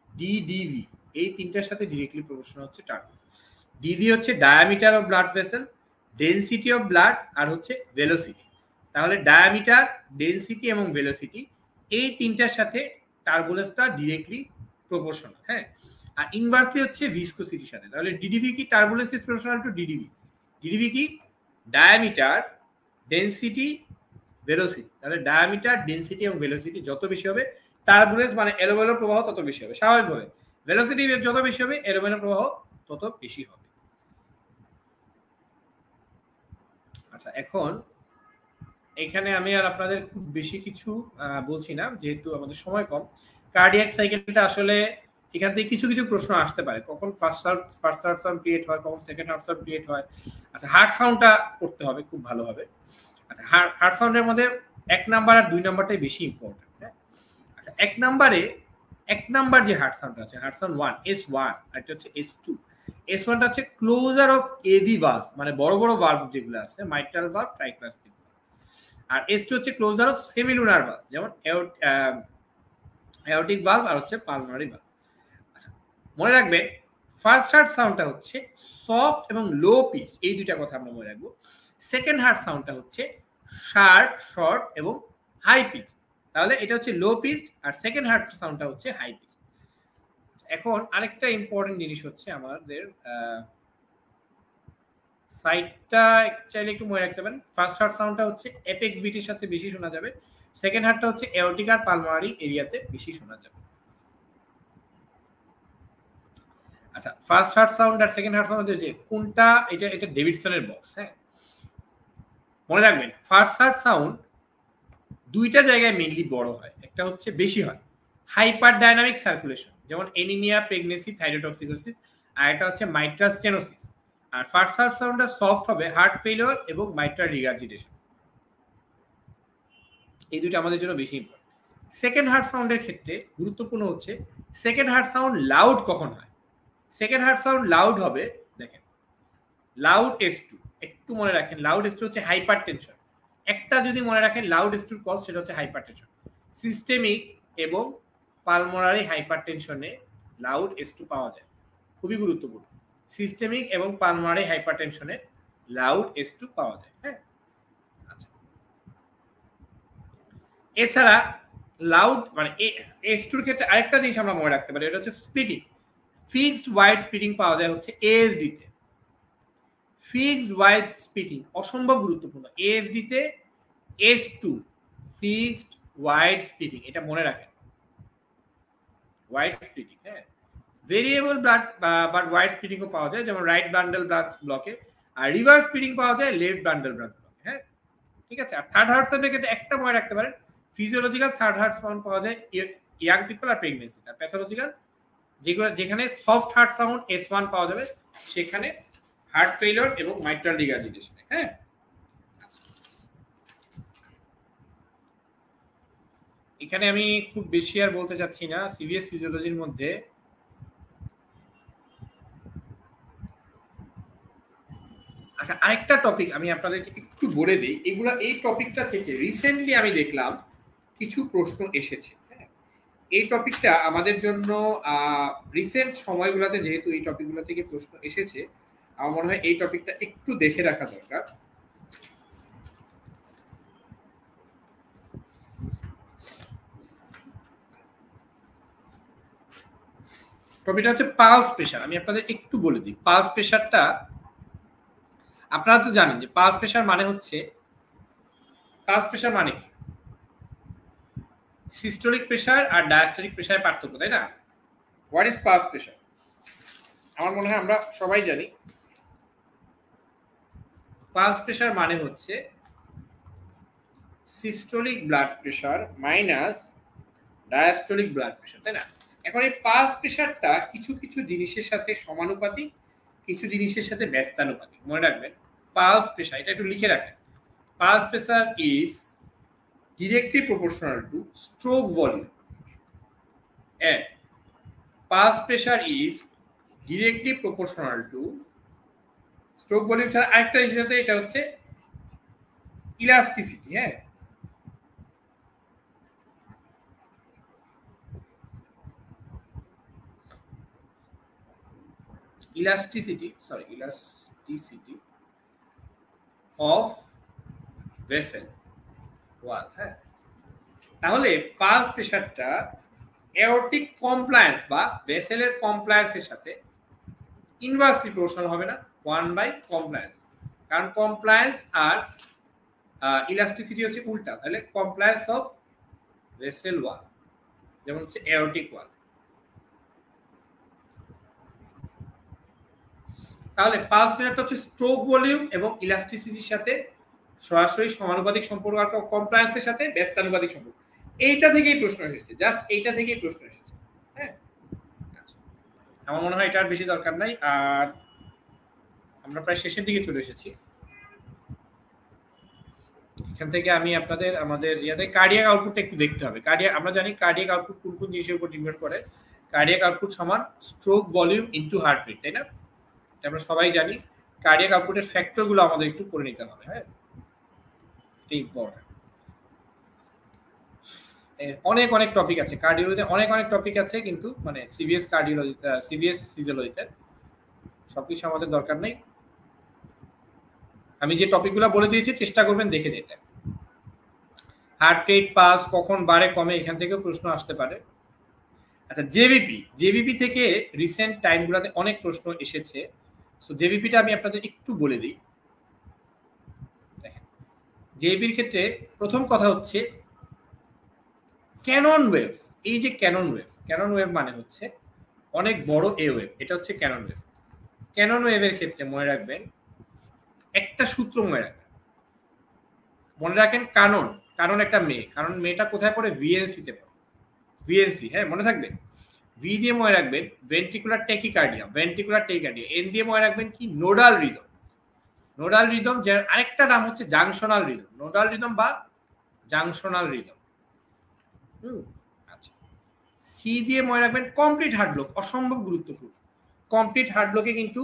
DDV এই তিনটার সাথে ডিরেক্টলি প্রপোর্শনাল হচ্ছে টার্বুলেন্স। ডিডি হচ্ছে diameter of blood vessel, density of blood আর হচ্ছে ভেলোসিটি। তাহলে ডায়ামিটার, ডেনসিটি এবং ভেলোসিটি এই তিনটার সাথে টার্বুলেন্সটা ডিরেক্টলি প্রপোর্শনাল। হ্যাঁ, আর ইনভার্সলি হচ্ছে ভিসকোসিটির সাথে। তাহলে ডিডিভি কি? Turbulence is proportional to DDV. DDV কি? Diameter, density, velocity. তাহলে ডায়ামিটার, ডেনসিটি এবং ভেলোসিটি যত বেশি হবে টার্বুলেন্স মানে এলোমেলো প্রবাহ তত বেশি হবে স্বাভাবিকভাবে। ভেলোসিটি যত বেশি হবে এলোমেলো প্রবাহ তত বেশি হবে। আচ্ছা, এখন এখানে আমি আর আপনাদের খুব বেশি কিছু বলছি না, যেহেতু আমাদের সময় কম। কার্ডিয়াক সাইকেলটা আসলে এখান থেকে কিছু কিছু প্রশ্ন আসতে পারে, কখন ফার্স্ট হার্ট সাউন্ড ক্রিয়েট হয়, কখন সেকেন্ড হার্ট সাউন্ড ক্রিয়েট হয়। আচ্ছা, হার্ট সাউন্ডটা পড়তে হবে খুব ভালোভাবে। আচ্ছা, হার্ট সাউন্ডের মধ্যে 1 নাম্বার আর 2 নাম্বারটাই বেশি ইম্পর্টেন্ট। হ্যাঁ, আচ্ছা, 1 নাম্বারে এক নাম্বার যে হার্ট সাউন্ড আছে, হার্ট সাউন্ড 1 S1, আর এটা হচ্ছে S2। S1টা হচ্ছে ক্লোজার অফ এভি ভালভ, মানে বড় বড় ভালভ যেগুলো আছে, মাইট্রাল ভালভ, ট্রাইক্লাসপিড। আর S2 হচ্ছে ক্লোজার অফ সেমিলুনার ভালভ, যেমন অ্যাওর্টিক ভালভ আর হচ্ছে পালমোনারি ভালভ। আচ্ছা, মনে রাখবেন ফার্স্ট হার্ট সাউন্ডটা হচ্ছে সফট এবং লো পিচ, এই দুইটা কথা আমরা মনে রাখবো। সেকেন্ড হার্ট সাউন্ডটা হচ্ছে শার্প, শর্ট এবং হাই পিচ। তাহলে এটা হচ্ছে লো পিচ, আর সেকেন্ড হার্ট সাউন্ডটা হচ্ছে হাই পিচ। এখন আরেকটা ইম্পর্টেন্ট জিনিস হচ্ছে আমাদের সাইডটা চাইলে একটু মনে রাখতে পারেন। ফার্স্ট হার্ট সাউন্ডটা হচ্ছে অ্যাপেক্স বিটের সাথে বেশি শোনা যাবে, সেকেন্ড হার্টটা হচ্ছে অ্যাওর্টিক আর পালমোনারি এরিয়াতে বেশি শোনা যাবে। আচ্ছা, ফার্স্ট হার্ট সাউন্ড আর সেকেন্ড হার্ট সাউন্ড যে কোনটা, এটা ডেভিডসনের বক্স। হ্যাঁ, মনে রাখবেন ফার্স্ট হার্ট সাউন্ড দুইটা জায়গায় মেইনলি বড় হয়, একটা হচ্ছে বেশি হয় হাইপার ডাইনামিক সার্কুলেশন, যেমন এনিমিয়া, প্রেগনেন্সি, থাইরোটক্সিকোসিস, আর এটা হচ্ছে মাইট্রাল স্টেনোসিস। আর ফার্স্ট হার্ট সাউন্ডটা সফট হবে হার্ট ফেলিওর এবং মাইট্রাল রিগার্জিটেশন, এই দুটো আমাদের জন্য বেশি ইম্পর্টেন্ট। সেকেন্ড হার্ট সাউন্ডের ক্ষেত্রে গুরুত্বপূর্ণ হচ্ছে সেকেন্ড হার্ট সাউন্ড লাউড কখন হয়। সেকেন্ড হার্ট সাউন্ড লাউড হবে, দেখেন লাউড S2, একটু মনে রাখেন লাউড S2 হচ্ছে হাইপার টেনশন। একটা যদি মনে রাখেন লাউড S2 কজ, সেটা হচ্ছে হাইপার টেনশন। সিস্টেমিক এবং পালমোনারি হাইপার টেনশনে লাউড S2 পাওয়া যায়, খুবই গুরুত্বপূর্ণ। সিস্টেমিক এবং পালমোনারি হাইপার টেনশনে লাউড S2 পাওয়া যায়। হ্যাঁ, আচ্ছা, এছাড়া লাউড মানে S2 এর ক্ষেত্রে আরেকটা জিনিস আমরা মনে রাখতে পারি, এটা হচ্ছে স্পিডিং। ফিক্সড ওয়াইড স্পিডিং পাওয়া যায় হচ্ছে ASD তে। ফিক্সড ওয়াইড স্পিডিং অসম্ভব গুরুত্বপূর্ণ। ASD তে S2 ফিক্সড ওয়াইড স্পিডিং, এটা মনে রাখেন, ওয়াইড স্পিডিং। হ্যাঁ, ভেরিয়েবল ব্লাড বাট ওয়াইড স্পিডিংও পাওয়া যায়, যেমন রাইট বান্ডল ব্লকে, আর রিভার্স স্পিডিং পাওয়া যায় লেফট বান্ডল ব্লকে। হ্যাঁ, ঠিক আছে। আর থার্ড হার্ট সাউন্ডের ক্ষেত্রে একটা মনে রাখতে পারেন, ফিজিওলজিক্যাল থার্ড হার্ট সাউন্ড পাওয়া যায় ইয়াং পিপল আর প্রেগনেন্সি। আর প্যাথোলজিক্যাল যেখানে সফট হার্ট সাউন্ড S1 পাওয়া যাবে, সেখানে হার্ট ফেলিওর এবং মাইট্রাল রিগার্জিটেশন। হ্যাঁ, এখানে আমি খুব বেশি আর বলতে চাচ্ছি না সিভিএস ফিজিওলজির মধ্যে। আচ্ছা, আরেকটা টপিক আমি আপনাদেরকে একটু বলে দিই, এই টপিকটা থেকে রিসেন্টলি আমি দেখলাম কিছু প্রশ্ন এসেছে। হ্যাঁ, এই টপিকটা আমাদের জন্য রিসেন্ট সময়গুলোতে যেহেতু এই টপিকগুলো থেকে প্রশ্ন এসেছে, আমার মনে হয় এই টপিকটা একটু দেখে রাখা দরকার। টপিকটা হচ্ছে পালস প্রেশার। আমি আপনাদের একটু বলে দিই, পালস প্রেশারটা আপনারা তো জানেন যে পালস প্রেশার মানে হচ্ছে, পালস প্রেশার মানে কি, সিস্টোলিক প্রেশার আর ডায়াস্টোলিক প্রেশারের পার্থক্য, তাই না? What is pulse pressure? আমার মনে হয় আমরা সবাই জানি পালস প্রেশার মানে হচ্ছে systolic blood pressure minus diastolic blood pressure, তাই না? এখন এই পালস প্রেশারটা কিছু কিছু জিনিসের সাথে সমানুপাতিক, কিছু জিনিসের সাথে ব্যস্তানুপাতিক। মনে রাখবেন পালস প্রেশার, এটা একটু লিখে রাখেন, pulse pressure is directly proportional to stroke volume and pulse pressure is directly proportional to stroke volume ছাড়া আরেকটা জিনিস আছে, এটা হচ্ছে ইলাস্টিসিটি। হ্যাঁ, ইলাস্টিসিটি অফ ভেসেল ওয়াল। হ্যাঁ, তাহলে পালস প্রেশারটা অ্যাওর্টিক কমপ্লায়েন্স বা ভেসেলের কমপ্লায়েন্সের সাথে ইনভার্সলি প্রপোর্শনাল হবে না, 1 by কমপ্লায়েন্স। কারণ কমপ্লায়েন্স আর ইলাস্টিসিটি হচ্ছে উল্টা, তাহলে কমপ্লায়েন্স অফ ভেসেল ওয়াল যেমন হচ্ছে অ্যাওর্টিক ওয়াল। তাহলে পালস প্রেশারটা হচ্ছে স্ট্রোক ভলিউম এবং ইলাস্টিসিটির সাথে সরাসরি সমানুপাতিক সম্পর্ক, আর কমপ্লায়েন্সের সাথে ব্যস্তানুপাতিক সম্পর্ক। এইটা থেকেই প্রশ্ন এসেছে, জাস্ট এইটা থেকেই প্রশ্ন এসেছে। হ্যাঁ, আমার মনে হয় এটা আর বেশি দরকার নাই। আর আমরা প্রায় শেষের দিকে চলে এসেছি। এখান থেকে আমি আপনাদের আমাদের ইয়াতে কার্ডিয়াক আউটপুটটা একটু দেখতে হবে। আমরা জানি কার্ডিয়াক আউটপুট কোন কোন জিনিসের উপর ডিপেন্ড করে। কার্ডিয়াক আউটপুট সমান stroke volume into heart rate, তাই না? আমরা সবাই জানি। কার্ডিয়াক আউটপুটের ফ্যাক্টরগুলো আমাদের একটু পড়ে নিতে হবে। হ্যাঁ, এটা ইম্পর্টেন্ট। অনেক অনেক টপিক আছে কার্ডিওলজিতে, অনেক অনেক টপিক আছে, কিন্তু মানে সিভিএস কার্ডিওলজিতে, সিভিএস ফিজিওলজিতে সবকিছু আমাদের দরকার নেই। আমি যে টপিকগুলো বলে দিয়েছি চেষ্টা করবেন দেখে যেতে। হার্ট রেট পাস কখন বাড়ে কমে, এখান থেকেও প্রশ্ন আসতে পারে। আচ্ছা, জেভিপি থেকে রিসেন্ট টাইমগুলোতে অনেক প্রশ্ন এসেছে। সো জেভিপিটা আমি আপনাদের একটু বলে দিই। দেখেন, জেভিপির ক্ষেত্রে প্রথম কথা হচ্ছে ক্যানন ওয়েভ। এই যে ক্যানন ওয়েভ মানে হচ্ছে অনেক বড় এ ওয়েভ, এটা হচ্ছে ক্যানন ওয়েভ। ক্যানন ওয়েভের ক্ষেত্রে মনে রাখবেন একটা সূত্র মনে রাখেন কারণ একটা মেয়ে, কারণ মেয়েটা কোথায় পড়ে? ভিএনসি তে পড়ে। ভিএনসি, হ্যাঁ, মনে থাকবে। ভি দিয়ে মনে রাখবেন ভেন্ট্রিকুলার টেকিকার্ডিয়া, এন দিয়ে মনে রাখবেন কি? নোডাল রিদম, যার আরেকটা নাম হচ্ছে জাংশনাল রিদম, নোডাল রিদম বা জাংশনাল রিদম। আচ্ছা, সি দিয়ে মনে রাখবেন কমপ্লিট হার্ট ব্লক, অসম্ভব গুরুত্বপূর্ণ। কমপ্লিট হার্ট ব্লকে কিন্তু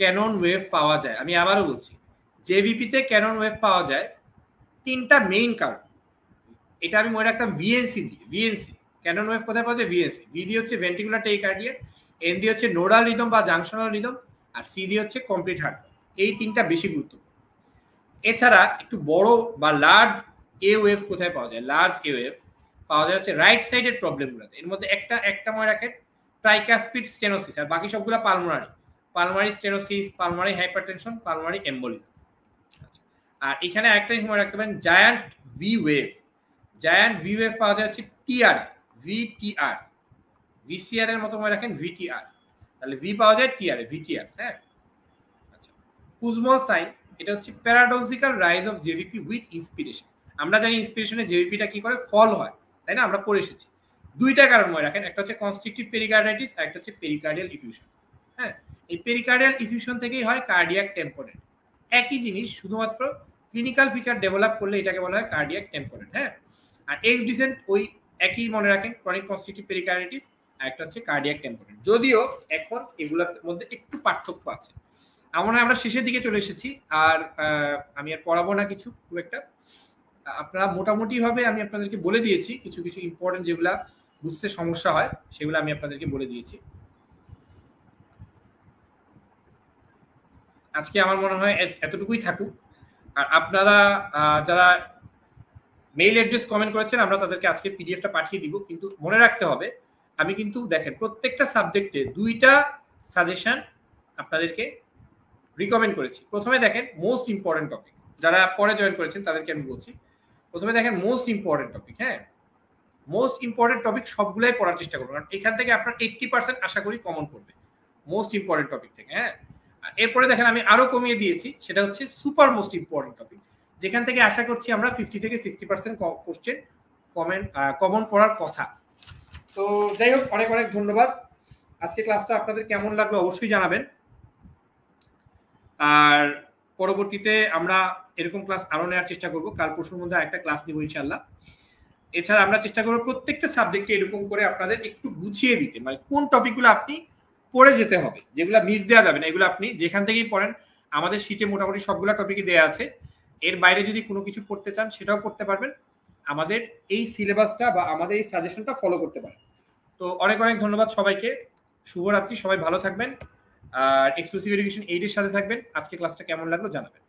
ক্যানন ওয়েভ পাওয়া যায়। আমি আবারও বলছি, জেভিপিতে ক্যানন ওয়েভ পাওয়া যায় তিনটা মেইন কারণ। এটা আমি মনে রাখতাম ভিএনসি দিয়ে। ভিএনসি ক্যানন ওয়েভ কোথায় পাওয়া যায়? ভিএনসি। ভি দিয়ে হচ্ছে ভেন্ট্রিকুলার টেকিকার্ডিয়া, এন দিয়ে হচ্ছে নোডাল রিদম বা জাংশনাল রিদম, আর সি দিয়ে হচ্ছে কমপ্লিট হার্ট। এই তিনটা বেশি গুরুত্বপূর্ণ। এছাড়া একটু বড় বা লার্জ এ ওয়েভ কোথায় পাওয়া যায়? লার্জ এ ওয়েভ পাওয়া যায় হচ্ছে রাইট সাইডের প্রবলেমগুলোতে। এর মধ্যে একটা মনে রাখেন ট্রাইকাসপিড স্টেনোসিস, আর বাকি সবগুলো পালমারি স্টেনোসিস, পালমারি হাইপারটেনশন, পালমারি এম্বোলিজম। আর এখানে একটা জিনিস মনে রাখতে পারেন, জায়ান্ট ভি ওয়েভ পাওয়া যায় হচ্ছে ভিটিআর, ভিসিআর এর মতো মনে রাখেন ভিটিআর। তাহলে ভি পাওয়া যায় ভিটিআর। হ্যাঁ, আচ্ছা, কুজমল সাইন, এটা হচ্ছে paradoxical rise of JVP with inspiration. আমরা জানি ইন্সপিরেশনে জেভিপিটা কি করে? ফল হয়, তাই না? আমরা পড়ে এসেছি। দুইটা কারণ মনে রাখেন, একটা হচ্ছে কনস্ট্রিকটিভ পেরিকার্ডাইটিস, আর একটা হচ্ছে পেরিকার্ডিয়াল ইফিউশন। হ্যাঁ, এই পেরিকার্ডিয়াল ইফিউশন থেকেই হয় কার্ডিয়াক টেম্পোরেট। একই জিনিস, শুধুমাত্র ক্লিনিক্যাল ফিচার ডেভেলপ করলে এটাকে বলা হয় কার্ডিয়াক টেম্পোরেট। হ্যাঁ, আর এক্স ডিসেন্ট ওই একই মনে রাখেন, ক্রনিক কনস্ট্রিকটিভ পেরিকার্ডাইটিস, আর একটা হচ্ছে কার্ডিয়াক টেম্পোরেট। যদিও এখন এগুলোর মধ্যে একটু পার্থক্য আছে। আমরা শেষের দিকে চলে এসেছি, আর আমি আর পড়াবো না কিছু খুব একটা। আপনারা মোটামুটি ভাবে আমি আপনাদেরকে বলে দিয়েছি কিছু কিছু ইম্পর্টেন্ট যেগুলা বুঝতে সমস্যা হয় সেগুলো আমি আপনাদেরকে বলে দিয়েছি। আজকে আমার মনে হয় এতটুকুই থাকুক। আর আপনারা যারা মেইল অ্যাড্রেস কমেন্ট করেছেন, আমরা তাদেরকে আজকে পিডিএফটা পাঠিয়ে দিব। কিন্তু মনে রাখতে হবে, আমি কিন্তু দেখেন প্রত্যেকটা সাবজেক্টে 2টা সাজেশন আপনাদেরকে রিকমেন্ড করেছি। প্রথমে দেখেন মোস্ট ইম্পর্টেন্ট টপিক, যারা পরে জয়েন করেছেন তাদেরকে আমি বলছি। প্রথমে দেখেন মোস্ট ইম্পর্টেন্ট টপিক। হ্যাঁ, মোস্ট ইম্পর্টেন্ট টপিক সবগুলাই পড়ার চেষ্টা করবেন, কারণ এখান থেকে আপনার 80% আশা করি কমন করবে মোস্ট ইম্পর্টেন্ট টপিক থেকে। হ্যাঁ, এরপরে দেখেন আমি আরো কমিয়ে দিয়েছি, সেটা হচ্ছে সুপার মোস্ট ইম্পর্টেন্ট টপিক, যেখান থেকে আশা করছি আমরা 50 থেকে 60% কোশ্চেন কমন পড়ার কথা। তো যাই হোক, অনেক অনেক ধন্যবাদ। আজকে ক্লাসটা আপনাদের কেমন লাগলো অবশ্যই জানাবেন। আর পরবর্তীতে আমরা এরকম ক্লাস আরো নেওয়ার চেষ্টা করব। কাল পরশুর মধ্যে একটা ক্লাস দিব ইনশাআল্লাহ। এছাড়া আমরা চেষ্টা করব প্রত্যেকটা সাবজেক্টে এরকম করে আপনাদের একটু গুছিয়ে দিতে, মানে কোন টপিকগুলো আপনি পড়ে যেতে হবে, যেগুলো মিস দেওয়া যাবে না, এগুলো আপনি যেখান থেকেই পড়েন। আমাদের শীটে মোটামুটি সবগুলো টপিকই দেওয়া আছে। এর বাইরে যদি কোনো কিছু পড়তে চান সেটাও করতে পারবেন, আমাদের এই সিলেবাসটা বা আমাদের এই সাজেশনটা ফলো করতে পারেন। তো অনেক অনেক ধন্যবাদ সবাইকে, শুভরাত্রি, সবাই ভালো থাকবেন। আর এক্সক্লুসিভ এডুকেশন 8 এর সাথে থাকবেন। আজকে ক্লাসটা কেমন লাগলো জানাবেন।